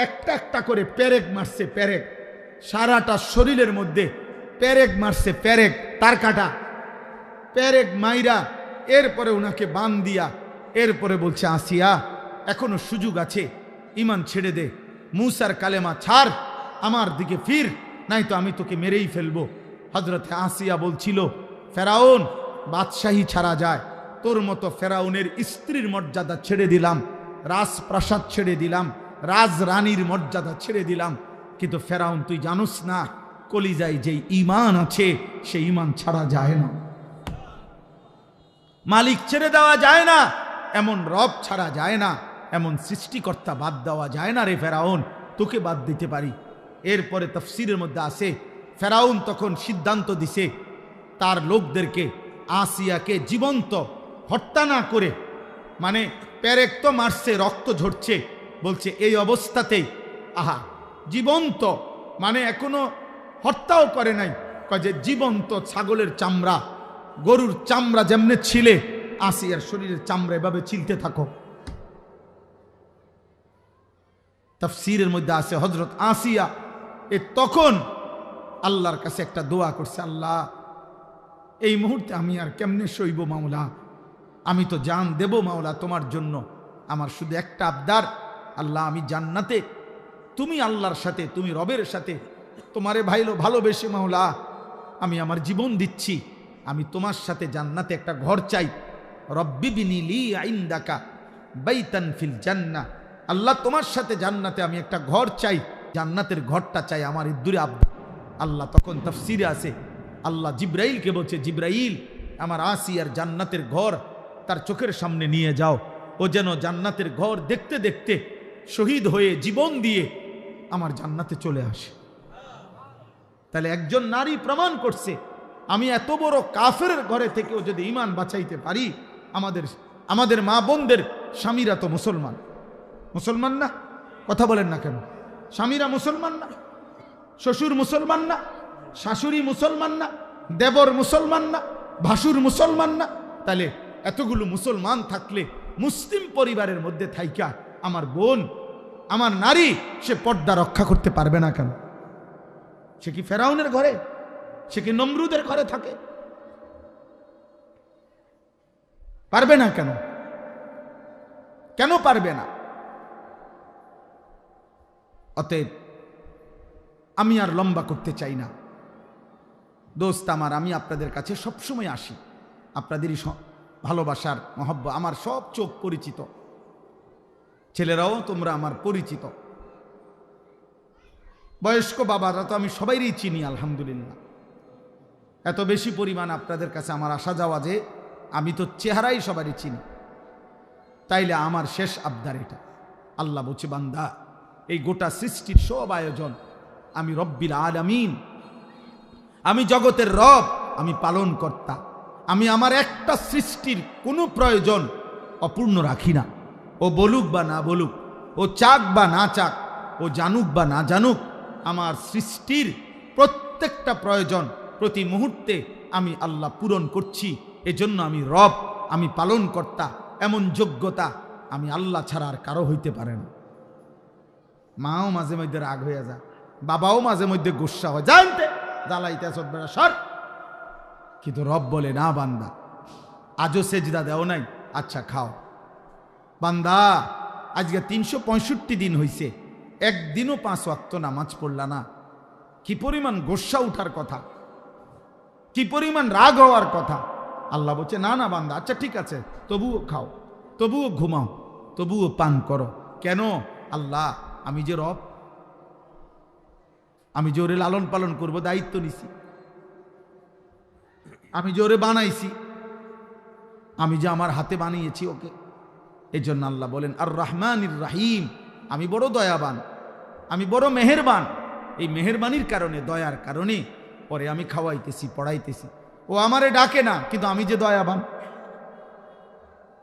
একটা একটা করে পেরেক মারছে, পেরেক, সারাটা শরীরের মধ্যে পেরেক মারছে, পেরেক, তার কাটা পেরেক মাইরা, এরপরে ওনাকে বান দিয়া, এরপরে বলছে আসিয়া এখনো সুযোগ আছে, ইমান ছেড়ে দে, মুসার কালেমা ছাড়, আমার দিকে ফির, নাই তো আমি তোকে মেরেই ফেলবো। হযরতে আসিয়া বলছিল, ফেরাউন বাদশাহী ছাড়া যায়, তোর মতো ফেরাউনের স্ত্রীর মর্যাদা ছেড়ে দিলাম, রাজপ্রাসাদ ছেড়ে দিলাম, রাজরানীর মর্যাদা ছেড়ে দিলাম, কিন্তু ফেরাউন তুই জানোস না কলিজায় যেই ঈমান আছে সেই ঈমান ছাড়া যায় না, মালিক ছেড়ে দেওয়া যায় না, এমন রব ছাড়া যায় না, এমন সৃষ্টিকর্তা বাদ দেওয়া যায় না রে ফেরাউন, তোকে বাদ দিতে পারি। এরপরে তাফসীরের মধ্যে আছে ফেরাউন তখন সিদ্ধান্ত দিছে তার লোকদেরকে আসিয়াকে জীবন্ত হত্যা না করে, মানে পেরেক তো মারছে, রক্ত ঝরছে, বলছে এই অবস্থাতেই আহা জীবন্ত, মানে এখনো হত্যাও করে নাই, কয় যে জীবন্ত ছাগলের চামড়া, গরুর চামড়া যেমনে ছিলে, আসিয়ার শরীরের চামড়া এভাবে ছিলতে থাকো। তাফসীরের মধ্যে আছে হযরত আসিয়া তখন আল্লাহর কাছে একটা দোয়া করছে, আল্লাহ এই মুহূর্তে আমি আর কেমনে সইব মাওলা, আমি তো জান দেব মাওলা তোমার জন্য, আমার শুধু একটা আবদার, আল্লাহ আমি জান্নাতে তুমি আল্লাহর সাথে, তুমি রবের সাথে তোমারে ভালোবেসে মাওলা আমি আমার জীবন দিচ্ছি, আমি তোমার সাথে জান্নাতে একটা ঘর চাই। রব্বি বিনি লি ইনদাকা বাইতান ফিল জান্নাহ, আল্লাহ তোমার সাথে জান্নাতে আমি একটা ঘর চাই, জান্নাতের ঘরটা চাই, আমার ইদ্দুরে আবদার। আল্লাহ তখন তাফসীরে আছে, আল্লাহ জিব্রাইলকে বলছে, জিব্রাইল আমার আসিয়ার জান্নাতের ঘর তার চোখের সামনে নিয়ে যাও, ও যেন জান্নাতের ঘর দেখতে দেখতে শহীদ হয়ে জীবন দিয়ে আমার জান্নাতে চলে আসে। তাহলে একজন নারী প্রমাণ করছে, আমি এত বড় কাফেরের ঘরে থেকেও যদি ঈমান বাঁচাইতে পারি, আমাদের মা বোনদের স্বামীরা তো মুসলমান, মুসলমান না? কথা বলেন না কেন? স্বামীরা মুসলমান না? শ্বশুর মুসলমান না? শাশুড়ি মুসলমান না? দেবর মুসলমান না? ভাসুর মুসলমান না? তাহলে এতগুলো মুসলমান থাকলে মুসলিম পরিবারের মধ্যে থাইকা আমার বোন, আমার নারী, সে পর্দা রক্ষা করতে পারবে না কেন? সে কি ফেরাউনের ঘরে, সে কি নমরুদের ঘরে থাকে? পারবে না কেন? কেন পারবে না? অতএব আমি আর লম্বা করতে চাই না দোস্ত আমার, আমি আপনাদের কাছে সবসময় আসি, আপনাদেরই ভালোবাসার মহব্বত, আমার সব চোখ পরিচিত, ছেলেরাও তোমরা আমার পরিচিত, বয়স্ক বাবারা তো আমি সবাইরই চিনি আলহামদুলিল্লাহ। এত বেশি পরিমাণ আপনাদের কাছে আমার আসা যাওয়া যে আমি তো চেহারাই সবারই চিনি। তাইলে আমার শেষ আবদার এটা, আল্লাহ বলছে বান্দা এই গোটা সৃষ্টির সব আয়োজন আমি রব্বিল আলামিন, আমি জগতের রব, আমি পালন কর্তা, আমি আমার একটা সৃষ্টির কোনো প্রয়োজন অপূর্ণ রাখি না। ও বলুক বা না বলুক, ও চাক বা না চাক, ও জানুক বা না জানুক, আমার সৃষ্টির প্রত্যেকটা প্রয়োজন প্রতি মুহূর্তে আমি আল্লাহ পূরণ করছি। এজন্য আমি রব, আমি পালন কর্তা, এমন যোগ্যতা আমি আল্লাহ ছাড়া আর কারো হইতে পারে না। মাও মাঝে মধ্যে রাগ হয়ে যায়, বাবাও মাঝে মধ্যে গুসা হয়, জানতে জ্বালাইতে বেড়া সর, কিন্তু রব বলে না বান্দা আজও সেজদা দেও নাই, আচ্ছা খাও। বান্দা আজকে 365 দিন হইছে, একদিনও 5 ওয়াক্ত নামাজ পড়লা না, কি পরিমাণ গোসা উঠার কথা, কি পরিমাণ রাগ হওয়ার কথা। আল্লাহ বলছে না না বান্দা, আচ্ছা ঠিক আছে, তবুও খাও, তবুও ঘুমাও, তবুও পান করো। কেন? আল্লাহ আমি যে রব, আমি যে ওরে লালন পালন করব দায়িত্ব নিছি, আমি যে ওরে বানাইছি, আমি যে আমার হাতে বানিয়েছি ওকে। এই জন্য আল্লাহ বলেন আর রহমানির রাহিম, আমি বড় দয়াবান, আমি বড় মেহেরবান। এই মেহেরবানির কারণে, দয়ার কারণে পরে আমি খাওয়াইতেছি, পড়াইতেছি। ও আমারে ডাকে না, কিন্তু আমি যে দয়াবান।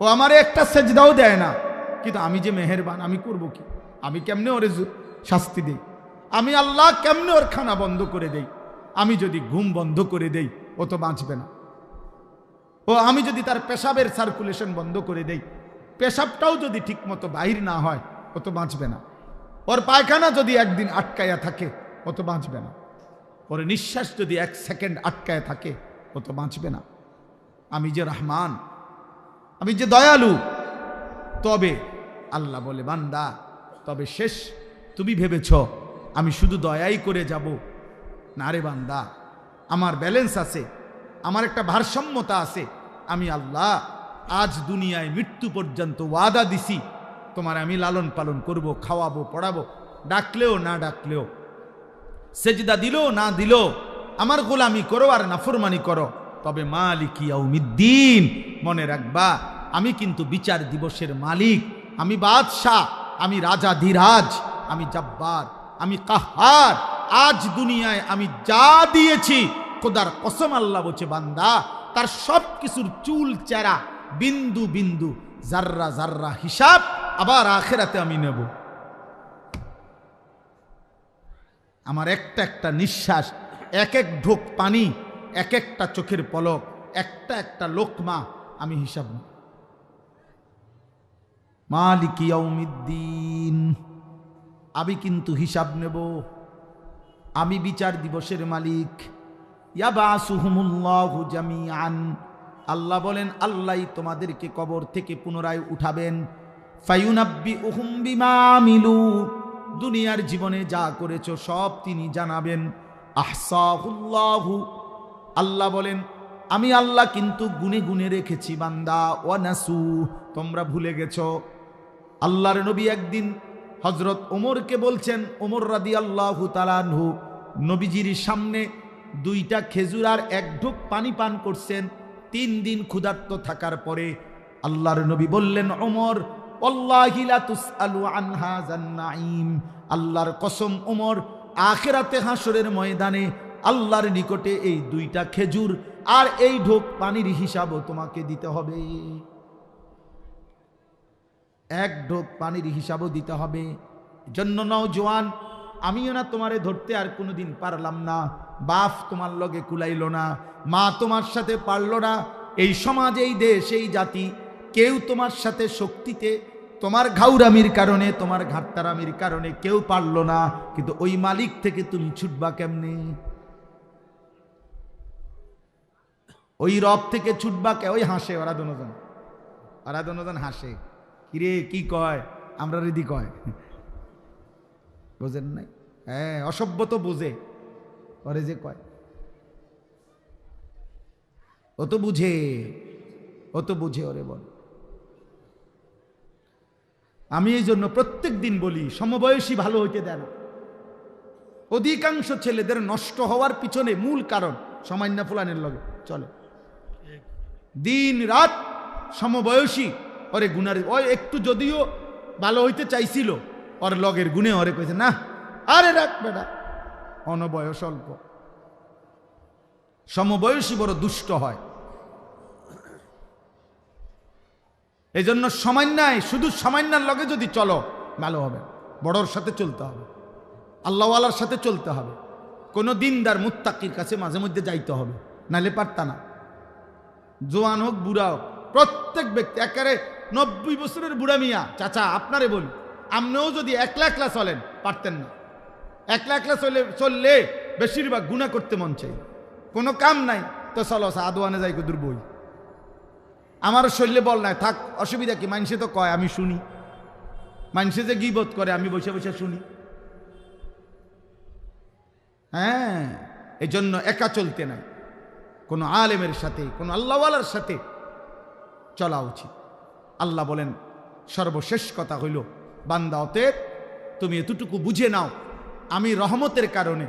ও আমারে একটা সেজদাও দেয় না, কিন্তু আমি যে মেহেরবান, আমি করব কি? আমি কেমনে ওরে শাস্তি দেই? আমি আল্লাহ কেমনে ওর খানা বন্ধ করে দেই? আমি যদি ঘুম বন্ধ করে দেই, ও তো বাঁচবে না। ও আমি যদি তার পেশাবের সার্কুলেশন বন্ধ করে দেই, পেশাবটাও যদি ঠিক মতো বাহির না হয়, ও তো বাঁচবে না। ওর পায়খানা যদি একদিন আটকায়া থাকে, ও তো বাঁচবে না। ওর নিঃশ্বাস যদি 1 সেকেন্ড আটকায় থাকে, ও তো বাঁচবে না। আমি যে রহমান, আমি যে দয়ালু। তবে আল্লাহ বলে বান্দা, তবে শেষ তুমি ভেবেছ আমি শুধু দয়াই করে যাব? না রে বান্দা, আমার ব্যালেন্স আছে, আমার একটা ভারসাম্যতা আছে। আমি আল্লাহ আজ দুনিয়ায় মৃত্যু পর্যন্ত ওয়াদা দিছি, তোমার আমি লালন পালন করব, খাওয়াবো, পড়াবো, ডাকলেও না ডাকলেও, সেজদা দিলেও না দিলেও আমার গোলামি করো আর নাফরমানি করো। তবে মালিক ইয়াউমিদ্দিন, মনে রাখবা আমি কিন্তু বিচার দিবসের মালিক, আমি বাদশাহ, আমি রাজাধিরাজ, আমি জব্বার, আমি কাহার। আজ দুনিয়ায় আমি যা দিয়েছি, খোদার কসম আল্লাহ বলছে বান্দা, তার সব কিছুর চুল চেরা, বিন্দু বিন্দু, জাররা জাররা হিসাব আবার আখিরাতে আমি নেব। আমার একটা একটা নিঃশ্বাস, এক এক ঢোক পানি, এক একটা চোখের পলক, একটা একটা লোকমা আমি হিসাব নেব। মালিক ইয়াউমিদ্দিন, আমি কিন্তু হিসাব নেব, আমি বিচার দিবসের মালিক। ইয়াবাসুহুমুল্লাহু জামিআন, আল্লাহ বলেন আল্লাহ তোমাদেরকে কবর থেকে পুনরায় উঠাবেন। ফায়ুনাব্বিউহুম বিমা আমিলু, দুনিয়ার জীবনে যা করেছো সব তিনি জানাবেন। আহসাহুল্লাহু, আল্লাহ বলেন আমি আল্লাহ কিন্তু গুনে গুনে রেখেছি বান্দা। ওয়ানাসু, তোমরা ভুলে গেছো। আল্লাহর নবী একদিন হযরত ওমরকে বলছেন, ওমর রাদিয়াল্লাহু তাআলা আনহু নবীজির সামনে দুইটা খেজুর আর এক ঢোক পানি পান করছেন। 3 দিন ক্ষুধার্ত থাকার পরে আল্লাহর নবী বললেন, ওমর ওয়াল্লাহি লা তুসআলু আন হাযান নাঈম, আল্লাহর কসম ওমর, আখিরাতে হাসরের ময়দানে আল্লাহর নিকটে এই দুইটা খেজুর আর এই ঢোক পানির হিসাবও তোমাকে দিতে হবে। এক ঢোক পানির হিসাবও দিতে হবে। জন্য নওজোয়ান, আমিও না তোমারে ধরতে আর কোনোদিন পারলাম না, বাপ তোমার লগে কুলাইল না, মা তোমার সাথে পারল না, এই সমাজ, এই দেশ, এই জাতি কেউ তোমার সাথে শক্তিতে, তোমার ঘাউরামির কারণে, তোমার ঘাটতারামির কারণে কেউ পারল না, কিন্তু ওই মালিক থেকে তুমি ছুটবা কেমনে? ওই রব থেকে ছুটবা কে? ওই হাসে ওরা দুজন হাসে, কিরে কি কয়, আমরা রিদি কয়, বোঝেন নাই? হ্যাঁ, অসভ্য তো বোঝে, ওরে যে কয় ও তো বুঝে, ওরে বল। আমি এই জন্য প্রত্যেক দিন বলি, সমবয়সী ভালো হইতে দেয় না। অধিকাংশ ছেলেদের নষ্ট হওয়ার পিছনে মূল কারণ সামান্য ফুলানের লগে চলে, দিন রাত সমবয়সী ওরে গুনারে, ওই একটু যদিও ভালো হইতে চাইছিল, ওর লগের গুণে ওরে কইছে না, আরে রাখ বেটা, অনবয়স অল্প। সমবয়সী বড় দুষ্ট হয়। এই জন্য সামান্যায়, শুধু সামান্যার লগে যদি চলো ভালো হবে, বড়র সাথে চলতে হবে, আল্লাহওয়ালার সাথে চলতে হবে, কোনো দিনদার মুত্তাকির কাছে মাঝে মধ্যে যাইতে হবে, নাহলে পারতা না। জোয়ান হোক বুড়া হোক, প্রত্যেক ব্যক্তি, একেবারে 90 বছরের বুড়া মিয়া চাচা আপনারে বলি, আপনিও যদি একলা একলা চলেন পারতেন না। একলা একলা চললে বেশিরভাগ গুনাহ করতে মন চাই, কোনো কাম নাই তো চলো আদোয়ানে যাই দূর বই, আমার শরীরে বল নাই, থাক অসুবিধা কি, মানুষে তো কয় আমি শুনি, মানুষে যে গীবত করে আমি বসে বসে শুনি। হ্যাঁ, এই জন্য একা চলতে নাই, কোনো আলেমের সাথে, কোনো আল্লাহওয়ালার সাথে চলা উচিত। আল্লাহ বলেন সর্বশেষ কথা হইল, বান্দা অতএব তুমি এতটুকু বুঝে নাও, আমি রহমতের কারণে,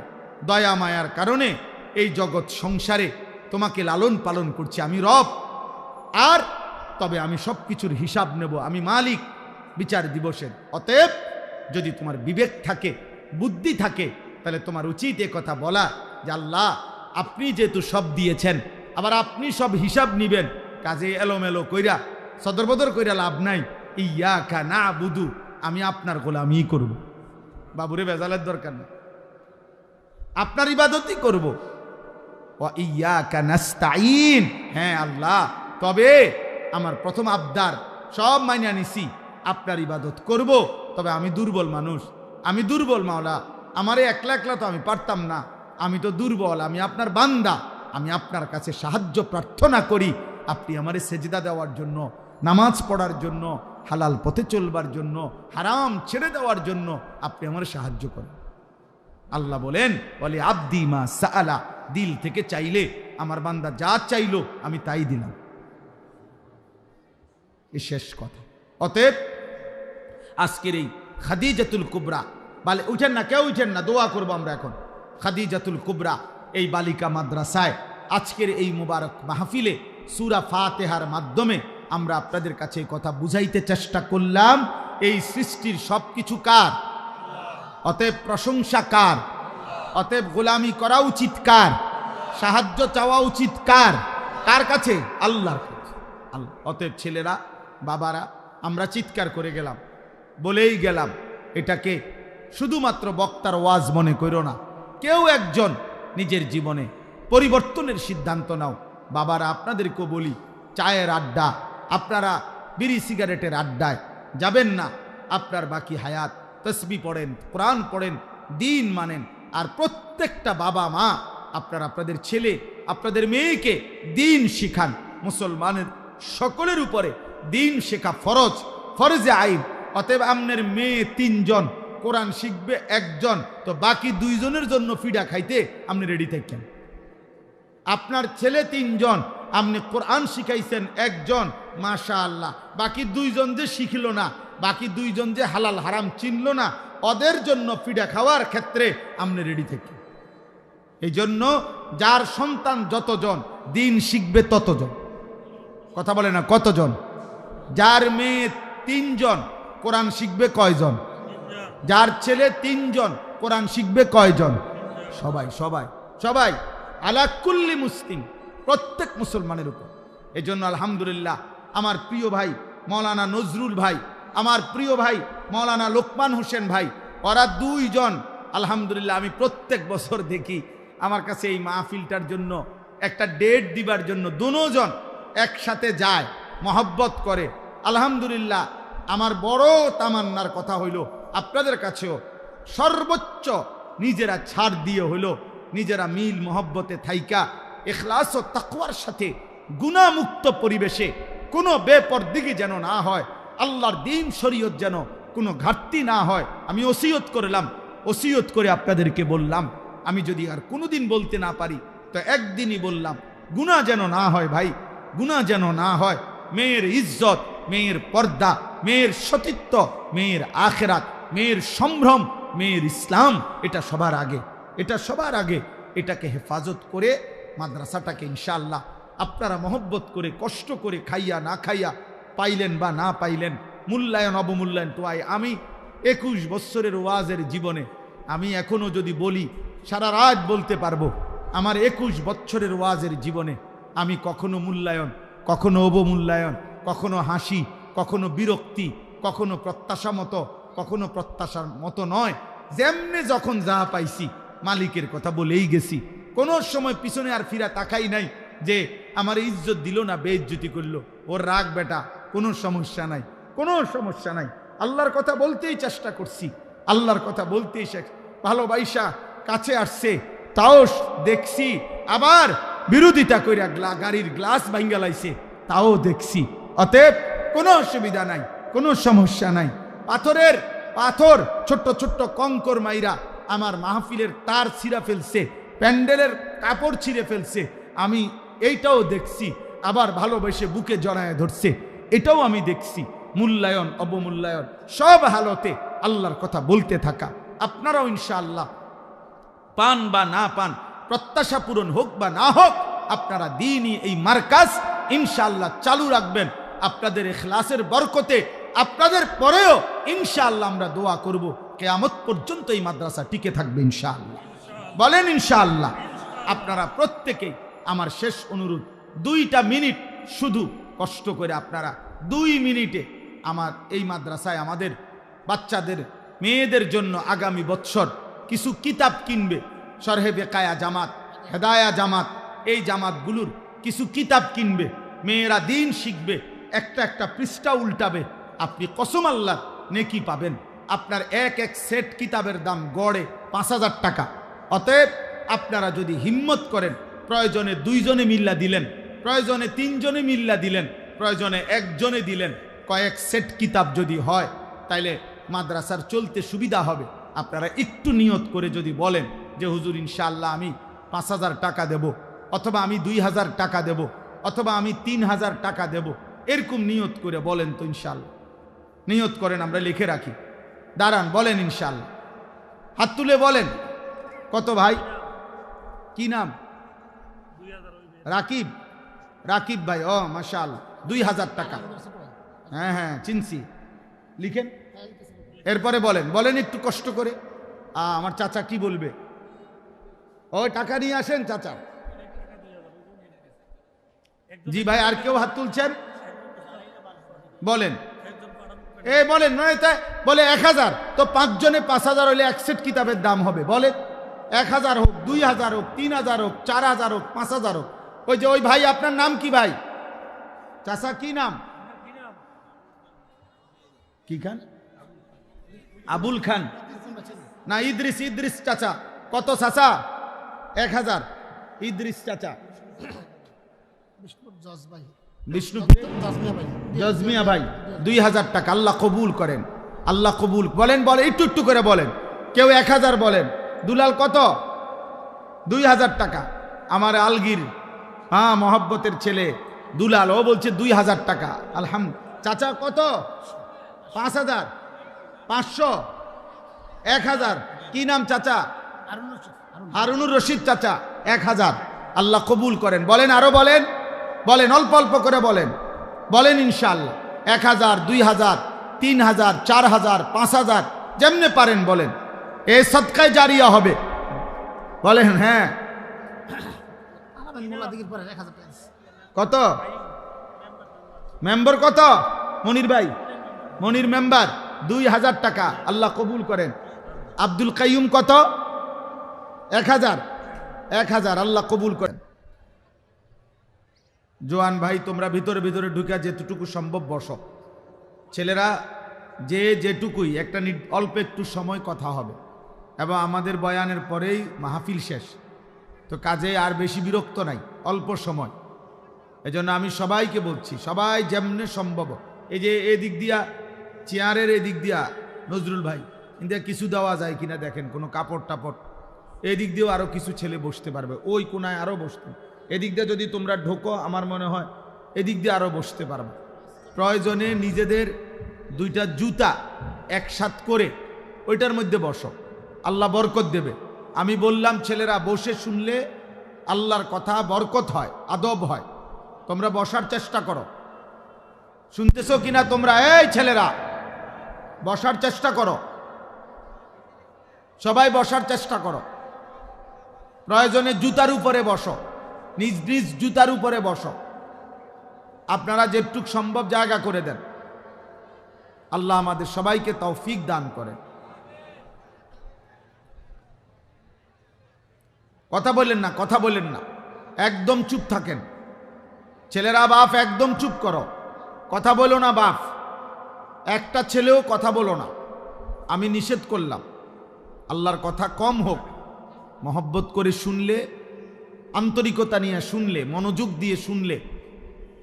দয়া মায়ার কারণে এই জগৎ সংসারে তোমাকে লালন পালন করছি, আমি রব, আর তবে আমি সব কিছুর হিসাব নেব, আমি মালিক বিচার দিবসের। অতএব যদি তোমার বিবেক থাকে, বুদ্ধি থাকে, তাহলে তোমার উচিত এ কথা বলা যে আল্লাহ আপনি যেহেতু সব দিয়েছেন, আবার আপনি সব হিসাব নিবেন, কাজে এলোমেলো কইরা সদরবদর কইরা লাভ নাই। ইয়াকা নাবুদু, আমি আপনার গোলামি করব, বাবুরে বেজালের দরকার নেই, আপনার ইবাদতই করব। ওয়া ইয়াকা নাস্তাইন, হ্যাঁ আল্লাহ, তবে আমার প্রথম আবদার সব মাইনা নিছি, আপনার ইবাদত করব, তবে আমি দুর্বল মানুষ, আমি দুর্বল মাওলা, আমারে একলা একলা তো আমি পারতাম না, আমি তো দুর্বল, আমি আপনার বান্দা, আমি আপনার কাছে সাহায্য প্রার্থনা করি, আপনি আমারে সেজদা দেওয়ার জন্য, নামাজ পড়ার জন্য, হালাল পথে চলবার জন্য, হারাম ছেড়ে দেওয়ার জন্য আপনি আমারে সাহায্য করেন। আল্লাহ বলেন বলে আব্দি মা সাআলা, দিল থেকে চাইলে আমার বান্দা যা চাইলো আমি তাই দিলাম, এই শেষ কথা। অতএব আজকের এই খাদিজাতুল কুবরা, বলে উঠেন না, কেউ উঠেন না, দোয়া করবো আমরা এখন। খাদিজাতুল কুবরা এই বালিকা মাদ্রাসায় আজকের এই মুবারক মাহফিলে সূরা ফাতিহার মাধ্যমে আমরা আপনাদের কাছে এই কথা বুঝাইতে চেষ্টা করলাম, এই সৃষ্টির সবকিছু কার, অতএব প্রশংসা কার, অতএব গোলামি করা উচিত কার, সাহায্য চাওয়া উচিত কার, কার কাছে? আল্লাহর কাছে। আল্লাহ। অতএব ছেলেরা, বাবারা, আমরা চিৎকার করে গেলাম, বলেই গেলাম, এটাকে শুধুমাত্র বক্তার ওয়াজ মনে করো না, কেউ একজন নিজের জীবনে পরিবর্তনের সিদ্ধান্ত নাও। বাবারা, আপনাদেরকেও বলি, চায়ের আড্ডা, আপনারা বিড়ি সিগারেটের আড্ডায় যাবেন না। আপনার বাকি হায়াত তসবিহ পড়েন, কোরআন পড়েন, দিন মানেন। আর প্রত্যেকটা বাবা মা আপনারা আপনাদের ছেলে, আপনাদের মেয়েকে দিন শিখান। মুসলমানের সকলের উপরে দিন শেখা ফরজ, ফরজে আইন। অতএব আপনার মেয়ে 3 জন, কোরআন শিখবে 1 জন, তো বাকি 2 জনের জন্য ফিডা খাইতে আপনি রেডি থাকেন। আপনার ছেলে 3 জন, আপনি কোরআন শিখাইছেন 1 জন, মাশাআল্লাহ। বাকি 2 জন যে শিখিল না, বাকি 2 জন যে হালাল হারাম চিনল না, ওদের জন্য ফিডা খাওয়ার ক্ষেত্রে আপনি রেডি থাকেন। এই জন্য যার সন্তান যতজন দিন শিখবে ততজন। কথা বলে না কতজন? যার মেয়ে 3 জন কোরআন শিখবে কয়জন? যার ছেলে 3 জন কোরআন শিখবে কয়জন? সবাই সবাই সবাই, আলা কুল্লি মুসলিম, প্রত্যেক মুসলমানের উপর। এই জন্য আলহামদুলিল্লাহ আমার প্রিয় ভাই মৌলানা নজরুল ভাই, আমার প্রিয় ভাই মৌলানা লোকমান হোসেন ভাই, ওরা 2 জন আলহামদুলিল্লাহ আমি প্রত্যেক বছর দেখি আমার কাছে এই মাহফিলটার জন্য একটা ডেট দিবার জন্য 2 জন একসাথে যায়, মহব্বত করে। আলহামদুলিল্লাহ আমার বড় তামান্নার কথা হইল আপনাদের কাছেও সর্বোচ্চ নিজেরা ছাড় দিয়ে হইল, নিজেরা মিল মহব্বতে থাইকা ইখলাস ও তাকওয়ার সাথে গুনাহমুক্ত পরিবেশে কোনো বেপরদিগি যেন না হয়, আল্লাহর দ্বীন শরীয়ত যেন কোনো ঘাটতি না হয়। আমি ওসিয়ত করলাম, ওসিয়ত করে আপনাদেরকে বললাম। আমি যদি আর কোনোদিন বলতে না পারি তো একদিনই বললাম, গুনাহ যেন না হয় ভাই, গুনাহ যেন না হয়। মেয়ের ইজ্জত, মেয়ের পর্দা, মেয়ের সতীত্ব, মেয়ের আখেরাত, মেয়ের সম্ভ্রম, মেয়ের ইসলাম, এটা সবার আগে, এটা সবার আগে। এটাকে হেফাজত করে মাদ্রাসাটাকে ইনশাআল্লাহ আপনারা মহব্বত করে কষ্ট করে খাইয়া না খাইয়া, পাইলেন বা না পাইলেন, মূল্যায়ন অবমূল্যায়ন তো আমি 21 বছরের ওয়াজের জীবনে আমি এখনো যদি বলি সারা রাত বলতে পারবো। আমার 21 বছরের ওয়াজের জীবনে আমি কখনো মূল্যায়ন, কখনো অবমূল্যায়ন, কখনো হাসি, কখনো বিরক্তি, কখনো প্রত্যাশা মতো, কখনো প্রত্যাশার মতো নয়, যেমনে যখন যা পাইছি মালিকের কথা বলেই গেছি। কোনো সময় পিছনে আর ফিরা তাকাই নাই যে আমার ইজ্জত দিল না, বেইজ্জতি করলো, ওর রাগ বেটা, কোনো সমস্যা নাই, কোনো সমস্যা নাই। আল্লাহর কথা বলতেই চেষ্টা করছি, আল্লাহর কথা বলতেই ভালোবাসা কাছে আসছে, তাও দেখছি। আবার বিরোধিতা কইরা গাড়ির গ্লাস ভাঙ্গা লাইছে, তাও দেখছি। অতএব কোনো অসুবিধা নাই, কোনো সমস্যা নাই। পাথর ছোট্ট ছোট্ট কঙ্কর মাইরা আমার মাহফিলের তার ছিঁড়া ফেলছে, প্যান্ডেলের কাপড় ছিঁড়ে ফেলছে, আমি এইটাও দেখছি। আবার ভালোবেসে বুকে জড়ায় ধরছে, এটাও আমি দেখছি। মূল্যায়ন অবমূল্যায়ন সব হালতে আল্লাহর কথা বলতে থাকা। আপনারাও ইনশাআল্লাহ পান বা না পান, প্রত্যাশা পূরণ হোক বা না হোক, আপনারা দিনই এই মার্কাজ ইনশাআল্লাহ চালু রাখবেন। আপনাদের ইখলাসের বরকতে আপনাদের পরেও ইনশাআল্লাহ আমরা দোয়া করব কিয়ামত পর্যন্ত এই মাদ্রাসা টিকে থাকবে ইনশাআল্লাহ। বলেন ইনশাআল্লাহ। আপনারা প্রত্যেকেই, আমার শেষ অনুরোধ, 2টা মিনিট শুধু কষ্ট করে আপনারা 2 মিনিটে আমার এই মাদ্রাসায় আমাদের বাচ্চাদের, মেয়েদের জন্য আগামী বছর কিছু কিতাব কিনবে। শরহে বেকায়া জামাত, হেদায়া জামাত, এই জামাতগুলোর কিছু কিতাব কিনবে। মেয়েরা দিন শিখবে, একটা একটা পৃষ্ঠা উল্টাবে। আপনি কসম আল্লাহ নেকি পাবেন। আপনার এক সেট কিতাবের দাম গড়ে 5000 টাকা। অতএব আপনারা যদি হিম্মত করেন, প্রয়োজনে 2 জনে মিল্লা দিলেন, প্রয়োজনে 3 জনে মিল্লা দিলেন, প্রয়োজনে 1 জনে দিলেন, কয়েক সেট কিতাব যদি হয় তাইলে মাদ্রাসার চলতে সুবিধা হবে। আপনারা একটু নিয়ত করে যদি বলেন যে হুজুর ইনশাআল্লাহ আমি 5000 টাকা দেব, অথবা আমি 2000 টাকা দেব, অথবা আমি 3000 টাকা দেব, এরকম নিয়ত করে বলেন তো ইনশাআল্লাহ। নিয়ত করেন, আমরা লিখে রাখি। দাঁড়ান, বলেন ইনশাআল্লাহ, হাত তুলে বলেন। কত ভাই, কি নাম? রাকিব, রাকিব ভাই, ও মাশাআল্লাহ, 2000 টাকা। হ্যাঁ হ্যাঁ চিনছি, লিখেন। এরপরে বলেন, বলেন একটু কষ্ট করে। আমার চাচা কি বলবে? ওই টাকা নিয়ে আসেন চাচা। জি ভাই, আর কেউ হাত তুলছেন? বলেন, বলেন নয়, বলে 1000, তো 5 জনে 5000 হলে 1 সেট কিতাবের দাম হবে। বলেন 1000 হোক, 2000 হোক, 3000 হোক, 4000 হোক, 5000 হোক। ওই যে ওই ভাই, আপনার নাম কি ভাই? চাচা কি নাম? কি খান? আবুল খান না ইদ্রিস? ইদ্রিস চাচা কত চাচা? 1000। ইদ্রিস চাচা। বিষ্ণু জজমিয়া ভাই 2000 টাকা। আল্লাহ কবুল করেন, আল্লাহ কবুল। বলেন বলেন, একটু একটু করে বলেন। কেউ 1000 বলেন। দুলাল কত? 2000 টাকা। আমার আলগির, হ্যাঁ, মহব্বতের ছেলে দুলাল, ও বলছে 2000 টাকা। আলহামদুলিল্লাহ। চাচা কত? 5000, 500, 1000। কি নাম চাচা? হারুনুর রশিদ চাচা 1000। আল্লাহ কবুল করেন। বলেন আরো বলেন, বলেন অল্প অল্প করে বলেন, বলেন ইনশাআল্লাহ। 1000, 2000, 3000, 4000, 5000, যেমনে পারেন বলেন। এই সদকায়ে জারিয়া হবে। বলেন হ্যাঁ। কত মেম্বার? কত মনির ভাই? মনির মেম্বার 2000 টাকা। আল্লাহ কবুল করেন। আব্দুল কাইয়ুম কত? 1000। 1000। আল্লাহ কবুল করেন। জোয়ান ভাই তোমরা ভিতরে ভিতরে ঢুকে যেটুকু সম্ভব বসো। ছেলেরা যে যেটুকুই একটা অল্প একটু সময় কথা হবে, এবং আমাদের বয়ানের পরেই মাহফিল শেষ, তো কাজে আর বেশি বিরক্ত নাই, অল্প সময়। এজন্য আমি সবাইকে বলছি, সবাই যেমনে সম্ভব, এই যে এদিক দিয়া চেয়ারের এদিক দিয়া নজরুল ভাই ইন্ডিয়া কিছু দেওয়া যায় কিনা দেখেন, কোনো কাপড় টাপড়। এদিক দিয়েও আরও কিছু ছেলে বসতে পারবে, ওই কোনায় আরও বসতে। এদিক দিয়ে যদি তোমরা ঢোকো, আমার মনে হয় এদিক দিয়ে আরও বসতে পারবে। প্রয়োজনে নিজেদের 2টা জুতা একসাথ করে ওইটার মধ্যে বসো, আল্লাহ বরকত দেবে। আমি বললাম ছেলেরা বসে শুনলে আল্লাহর কথা বরকত হয়, আদব হয়। তোমরা বসার চেষ্টা করো। শুনতেছো কিনা তোমরা? এই ছেলেরা বসার চেষ্টা করো, সবাই বসার চেষ্টা করো। প্রয়োজনে জুতার উপরে বসো, নিজ নিজ জুতার উপরে বসো। আপনারা যেটুক সম্ভব জায়গা করে দেন। আল্লাহ আমাদের সবাইকে তৌফিক দান করে। কথা বলেন না, কথা বলেন না, একদম চুপ থাকেন। ছেলেরা বাপ একদম চুপ করো, কথা বলো না বাপ। একটা ছেলেও কথা বলো না, আমি নিষেধ করলাম। আল্লাহর কথা কম হোক, মহব্বত করে শুনলে, আন্তরিকতা নিয়ে শুনলে, মনোযোগ দিয়ে শুনলে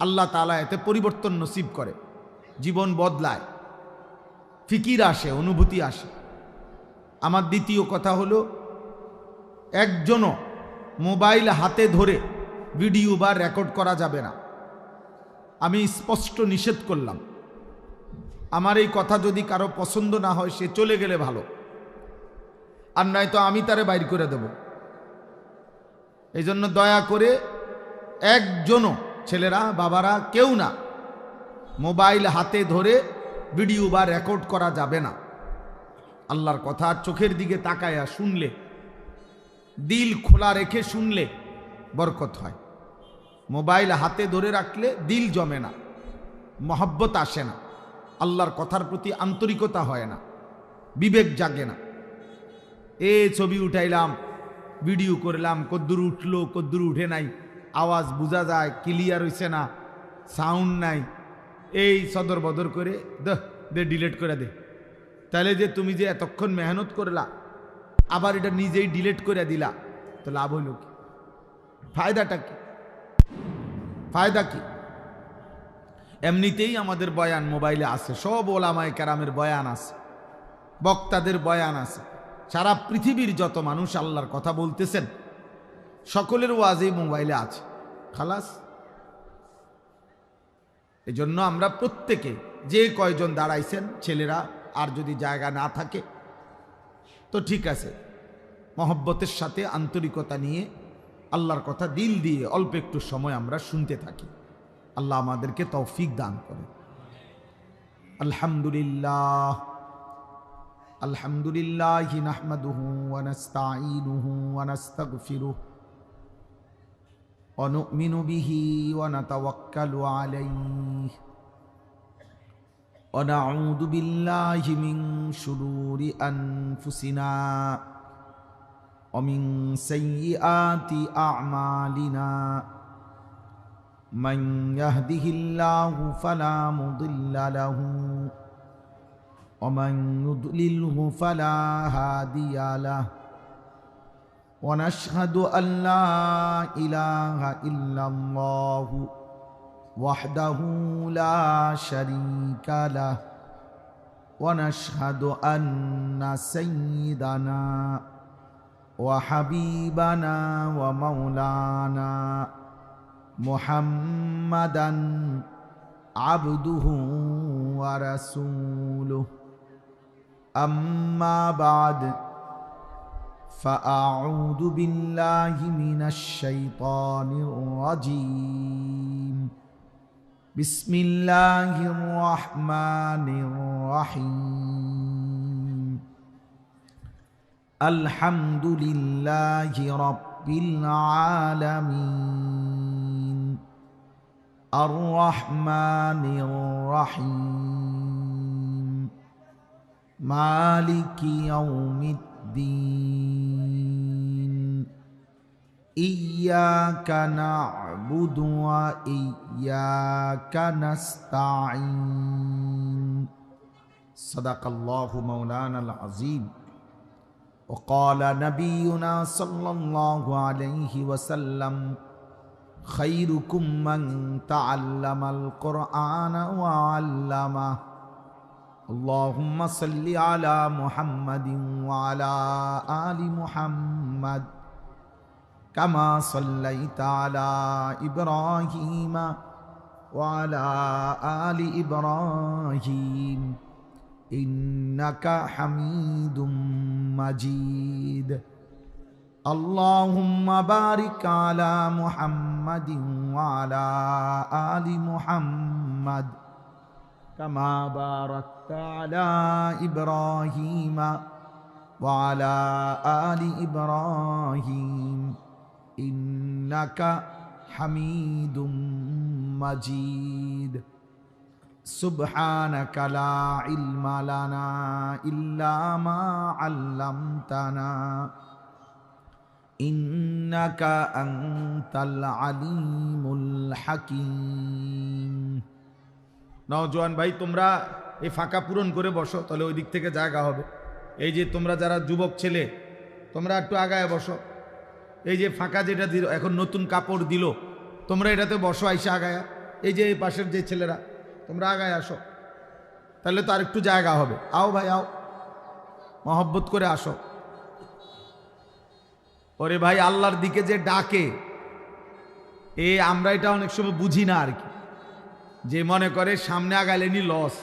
আল্লাহ তাআলা এতে পরিবর্তন নসিব করে, জীবন বদলায়, ফিকির আসে, অনুভূতি আসে। আমার দ্বিতীয় কথা হলো, একজনও মোবাইল হাতে ধরে ভিডিও বা রেকর্ড করা যাবে না। আমি স্পষ্ট নিষেধ করলাম। আমার এই কথা যদি কারো পছন্দ না হয়, সে চলে গেলে ভালো, আর নয়তো আমি তারে বাইর করে দেব। এই জন্য দয়া করে একজনও, ছেলেরা বাবারা কেউ না, মোবাইল হাতে ধরে ভিডিও বা রেকর্ড করা যাবে না। আল্লাহর কথা চোখের দিকে তাকায়া শুনলে, দিল খোলা রেখে শুনলে বরকত হয়। মোবাইল হাতে ধরে রাখলে দিল জমে না, মহব্বত আসে না, আল্লাহর কথার প্রতি আন্তরিকতা হয় না, বিবেক জাগে না। ছবি উঠাইলাম, ভিডিও করলাম, কদ্দুর উঠলো কদ্দুর উঠে নাই, আওয়াজ বোঝা যায়, ক্লিয়ার হইছে না, সাউন্ড নাই, এই সদর বদর করে দে ডিলেট করে দে। তাহলে যে তুমি যে এতক্ষণ মেহনত করলা, আবার এটা নিজেই ডিলেট করে দিলা, তো লাভ হইল কি? ফায়দাটা কি? ফায়দা কি? এমনিতেই আমাদের বয়ান মোবাইলে আছে, সব ওলামায়ে কেরামের বয়ান আছে, বক্তাদের বয়ান আছে। সারা পৃথিবীর যত মানুষ আল্লাহর কথা বলতেছেন, সকলের ওয়াজই মোবাইলে আছে, খালাস। এই জন্য আমরা প্রত্যেকে, যে কয়জন দাঁড়াইছেন ছেলেরা, আর যদি জায়গা না থাকে তো ঠিক আছে, মহব্বতের সাথে আন্তরিকতা নিয়ে আল্লাহর কথা দিল দিয়ে অল্প একটু সময় আমরা শুনতে থাকি। আল্লাহ আমাদেরকে তৌফিক দান করে। আলহামদুলিল্লাহ, আলহামদুলিল্লাহি নাহমাদুহু ওয়া নাস্তাঈনুহু ওয়া নাস্তাগফিরুহু ওয়া নু'মিনু বিহি ওয়া নাতাওয়াক্কালু আলাইহি ওয়া নাউযু বিল্লাহি মিন শুরুরি আনফুসিনা ومن سيئات أعمالنا من يهده الله فلا مضل له ومن يضلله فلا هادي له ونشهد أن لا إله إلا الله وحده لا شريك له ونشهد أن سيدنا وحبيبنا ومولانا محمدا عبده ورسوله أما بعد فأعوذ بالله من الشيطان الرجيم بسم الله الرحمن الرحيم الحمد لله رب العالمين الرحمن الرحيم مالك يوم الدين إياك نعبد وإياك نستعين صدق الله مولانا العظيم وقال نبينا صلى الله عليه وسلم خيركم من تعلم القرآن وعلمه اللهم صل على محمد وعلى آل محمد كما صليت على إبراهيم وعلى آل إبراهيم إنك حميد مجيد اللهم بارك على محمد وعلى آل محمد كما باركت على إبراهيم وعلى آل إبراهيم إنك حميد مجيد سبحانك لا علم لنا إلا ما علمتنا إنك أنت العليم الحكيم নওজোয়ান ভাই তোমরা এই ফাঁকা পূরণ করে বসো, তাহলে ওই দিক থেকে জায়গা হবে। এই যে তোমরা যারা যুবক ছেলে তোমরা একটু আগায় বসো। এই যে ফাঁকা যেটা দিল, এখন নতুন কাপড় দিল, তোমরা এটাতে বসো আইসা আগায়া। এই যে এই পাশের যে ছেলেরা তোমরা আগায় আসো, তাহলে তো আর একটু জায়গা হবে। আও ভাই আও, মহব্বত করে আসো। ওরে ভাই আল্লাহর দিকে যে ডাকে, আমরা এটা অনেক সময় বুঝি না আর কি, যে মনে করে সামনে আগাইলেনি লস।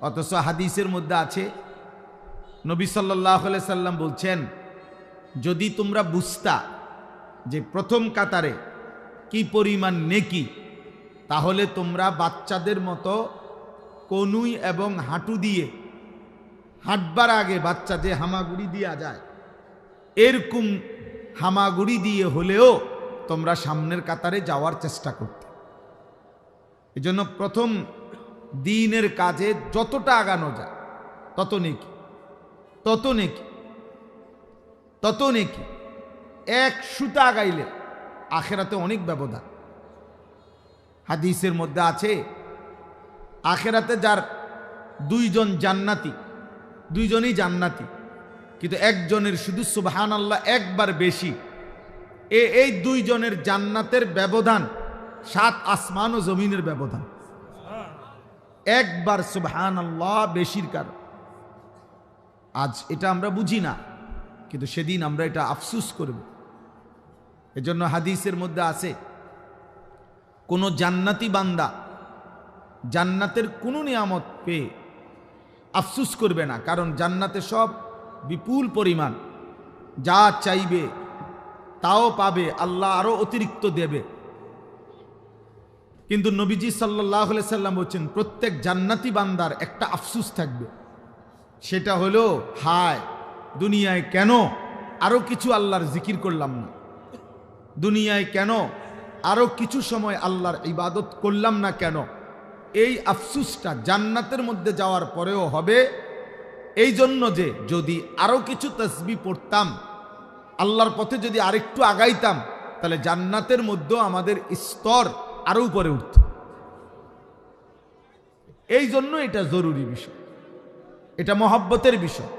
অথচ হাদিসের মধ্যে আছে, নবী সাল্লাল্লাহু আলাইহি সাল্লাম বলছেন, যদি তোমরা বুঝতা যে প্রথম কাতারে কি পরিমাণ নেকি, তাহলে তোমরা বাচ্চাদের মতো কনুই এবং হাঁটু দিয়ে হাঁটবার আগে বাচ্চা যে হামাগুড়ি দিয়া যায়, এরকম হামাগুড়ি দিয়ে হলেও তোমরা সামনের কাতারে যাওয়ার চেষ্টা করতে। এজন্য প্রথম দিনের কাজে যতটা আগানো যায় তত নেকি, তত নেকি, তত নেকি। এক সুতা আগাইলে আখেরাতে অনেক ব্যবধান। হাদিসের মধ্যে আছে, আখেরাতে যার দুইজন জান্নাতি, দুইজনই জান্নাতি, কিন্তু একজনের শুধু সুবহানাল্লাহ একবার বেশি, এই দুইজনের জান্নাতের ব্যবধান 7 আসমান ও জমিনের ব্যবধান। একবার সুবহানাল্লাহ বেশির কারণ। আজ এটা আমরা বুঝি না, কিন্তু সেদিন আমরা এটা আফসুস করব। এজন্য হাদিসের মধ্যে আছে, কোন জান্নাতি বান্দা জান্নাতের কোনো নিয়ামত পেয়ে আফসুস করবে না, কারণ জান্নাতে সব বিপুল পরিমাণ, যা চাইবে তাও পাবে, আল্লাহ আরো অতিরিক্ত দেবে। কিন্তু নবীজি সাল্লাল্লাহু আলাইহি সাল্লাম বলছেন, প্রত্যেক জান্নাতি বান্দার একটা আফসুস থাকবে, সেটা হলো, হায় দুনিয়ায় কেন আরো কিছু আল্লাহর জিকির করলাম না, দুনিয়ায় কেন আরো কিছু সময় আল্লাহর ইবাদত করলাম না কেন। এই আফসুসটা জান্নাতের মধ্যে যাওয়ার পরেও হবে, এই জন্য যে যদি আরো কিছু তাসবিহ পড়তাম আল্লাহর পথে যদি আরেকটু আগাইতাম তাহলে জান্নাতের মধ্যেও আমাদের স্তর আরো উপরে উঠত। এই জন্য এটা জরুরি বিষয়, এটা মহব্বতের বিষয়।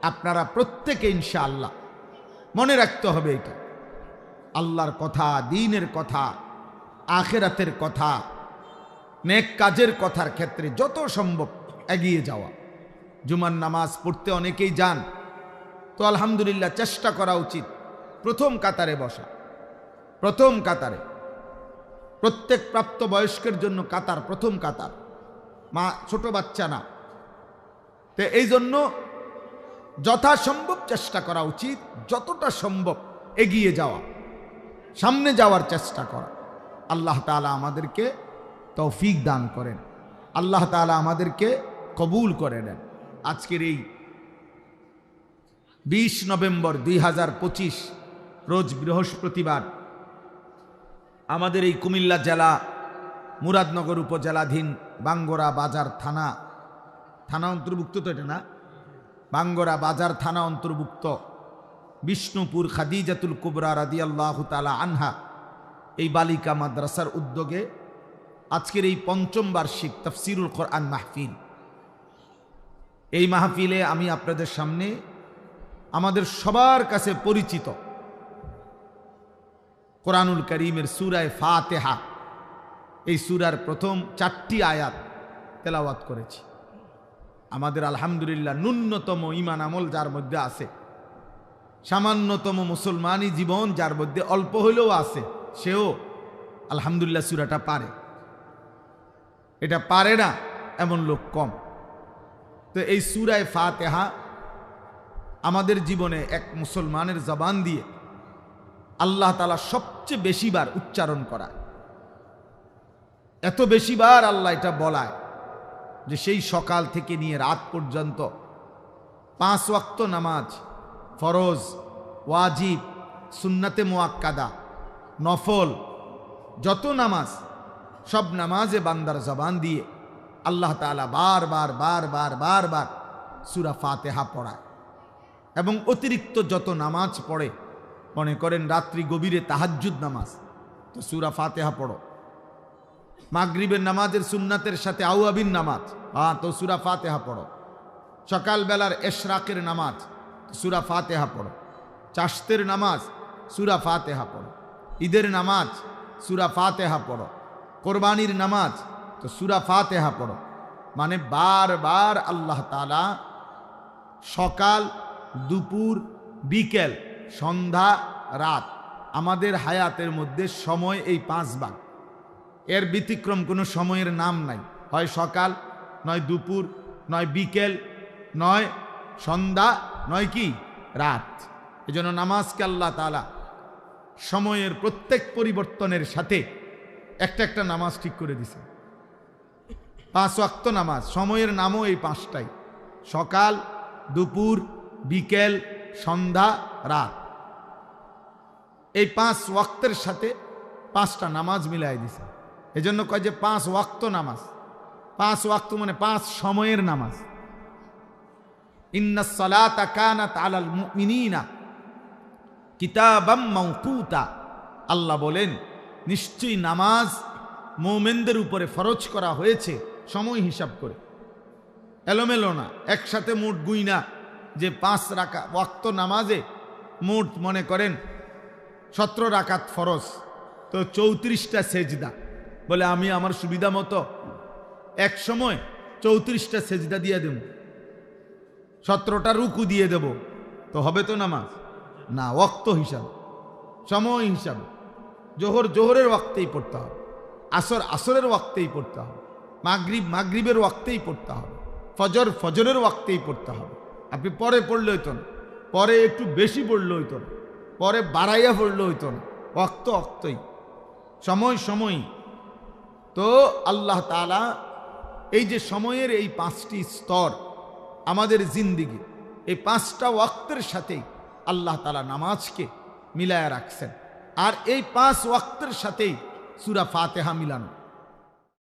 আপনারা প্রত্যেকে ইনশাআল্লাহ মনে রাখতে হবে এটা, আল্লাহর কথা, দ্বীনের কথা, আখিরাতের কথা, নেক কাজের কথার ক্ষেত্রে যত সম্ভব এগিয়ে যাওয়া। জুমার নামাজ পড়তে অনেকেই যান, তো আলহামদুলিল্লাহ চেষ্টা করা উচিত প্রথম কাতারে বসা। প্রথম কাতারে প্রত্যেক প্রাপ্ত বয়স্কের জন্য কাতার, প্রথম কাতার, মা ছোট বাচ্চা না। তো এই জন্য যথাসম্ভব চেষ্টা করা উচিত, যতটা সম্ভব এগিয়ে যাওয়া, সামনে যাওয়ার চেষ্টা করা। আল্লাহ তাআলা আমাদেরকে তৌফিক দান করেন, আল্লাহ তাআলা আমাদেরকে কবুল করে নেন। আজকের এই 20 নভেম্বর 2025 রোজ বৃহস্পতিবার আমাদের এই কুমিল্লা জেলা মুরাদনগর উপজেলাধীন বাঙ্গরা বাজার থানা অন্তর্ভুক্ত, তো এটা না, বাঙ্গরা বাজার থানা অন্তর্ভুক্ত বিষ্ণুপুর খাদিজাতুল কুবরা রাদিয়াল্লাহু তাআলা আনহা এই বালিকা মাদ্রাসার উদ্যোগে আজকের এই 5ম বার্ষিক তাফসিরুল কোরআন মাহফিল। এই মাহফিলে আমি আপনাদের সামনে আমাদের সবার কাছে পরিচিত কোরআনুল কারীমের সূরায়ে ফাতিহা, এই সূরার প্রথম 4টি আয়াত তেলাওয়াত করেছি। আমাদের আলহামদুলিল্লাহ ন্যূনতম ঈমান আমল যার মধ্যে আছে, সামান্যতম মুসলমানি জীবন যার মধ্যে অল্প হইলেও আছে, সেও আলহামদুলিল্লাহ সূরাটা পারে। এটা পারে না এমন লোক কম। তো এই সূরায়ে ফাতিহা আমাদের জীবনে এক মুসলমানের জবান দিয়ে আল্লাহ তাআলা সবচেয়ে বেশিবার উচ্চারণ করায়। এত বেশিবার আল্লাহ এটা বলায় যে সেই সকাল থেকে নিয়ে রাত পর্যন্ত 5 ওয়াক্ত নামাজ, ফরজ, ওয়াজিব, সুন্নাতে মুআক্কাদা, নফল, যত নামাজ, সব নামাজে বান্দার জবান দিয়ে আল্লাহ তাআলা বারবার সূরা ফাতিহা পড়ায়। এবং অতিরিক্ত যত নামাজ পড়ে, মনে করেন রাত্রি গভীরে তাহাজ্জুদ নামাজ, তো সূরা ফাতিহা পড়ো। মাগরিবের নামাজের সুন্নাতের সাথে আওয়াবিন নামাজ, তো সূরা ফাতিহা পড়ো। সকালবেলার এশরাকের নামাজ, সূরা ফাতিহা পড়ো। চাশতের নামাজ, সূরা ফাতিহা পড়ো। ঈদের নামাজ, সূরা ফাতিহা পড়ো। কোরবানির নামাজ, তো সূরা ফাতিহা পড়ো। মানে বারবার আল্লাহ তাআলা সকাল, দুপুর, বিকেল, সন্ধ্যা, রাত, আমাদের হায়াতের মধ্যে সময় এই 5 ভাগ, এর ব্যতিক্রম কোনো সময়ের নাম নাই। হয় সকাল, নয় দুপুর, নয় বিকেল, নয় সন্ধ্যা, নয় কি রাত। এজন্য নামাজকে আল্লাহ তাআলা সময়ের প্রত্যেক পরিবর্তনের সাথে একটা নামাজ ঠিক করে দিছে। 5 ওয়াক্ত নামাজ, সময়ের নামও এই 5টাই, সকাল, দুপুর, বিকেল, সন্ধ্যা, রাত। এই 5 ওয়াক্তের সাথে 5টা নামাজ মিলাই দিছে। এজন্য কয় যে 5 ওয়াক্ত নামাজ। 5 ওয়াক্ত মানে 5 সময়ের নামাজ। ইন্নাস সালাতা কানাত আলাল মুমিনিনা কিতাবাম মাওকুতা, আল্লাহ বলেন নিশ্চয়ই নামাজ মুমিনদের উপরে ফরজ করা হয়েছে সময় হিসাব করে, এলোমেলো না, একসাথে মোট গুইনা যে 5 রাকাত ওয়াক্ত নামাজে মোট মনে করেন 17 রাকাত ফরজ, তো 34টা সেজদা। বলে আমি আমার সুবিধা মতো এক সময় 34টা সেজদা দিয়ে দেব, 17টা রুকু দিয়ে দেব, তো হবে তো নামাজ না? ওয়াক্ত হিসাব, সময় হিসাব। জোহরের ওয়াক্তেই পড়তে হবে, আসরের ওয়াক্তেই পড়তে হবে, মাগরিবের ওয়াক্তেই পড়তে হবে, ফজরের ওয়াক্তেই পড়তে হবে। আপনি পরে পড়লে হইতো না, পরে একটু বেশি পড়লে হইতো না, পরে বাড়াইয়া পড়লে হইতো না, ওয়াক্তই, সময়। তো আল্লাহ তাআলা এই যে সময়ের এই 5টি স্তর আমাদের জিন্দিগি, এই 5টা ওয়াক্তের সাথেই আল্লাহ তাআলা নামাজকে মিলায়া রাখছেন। আর এই 5 ওয়াক্তের সাথেই সূরা ফাতিহা মিলানো।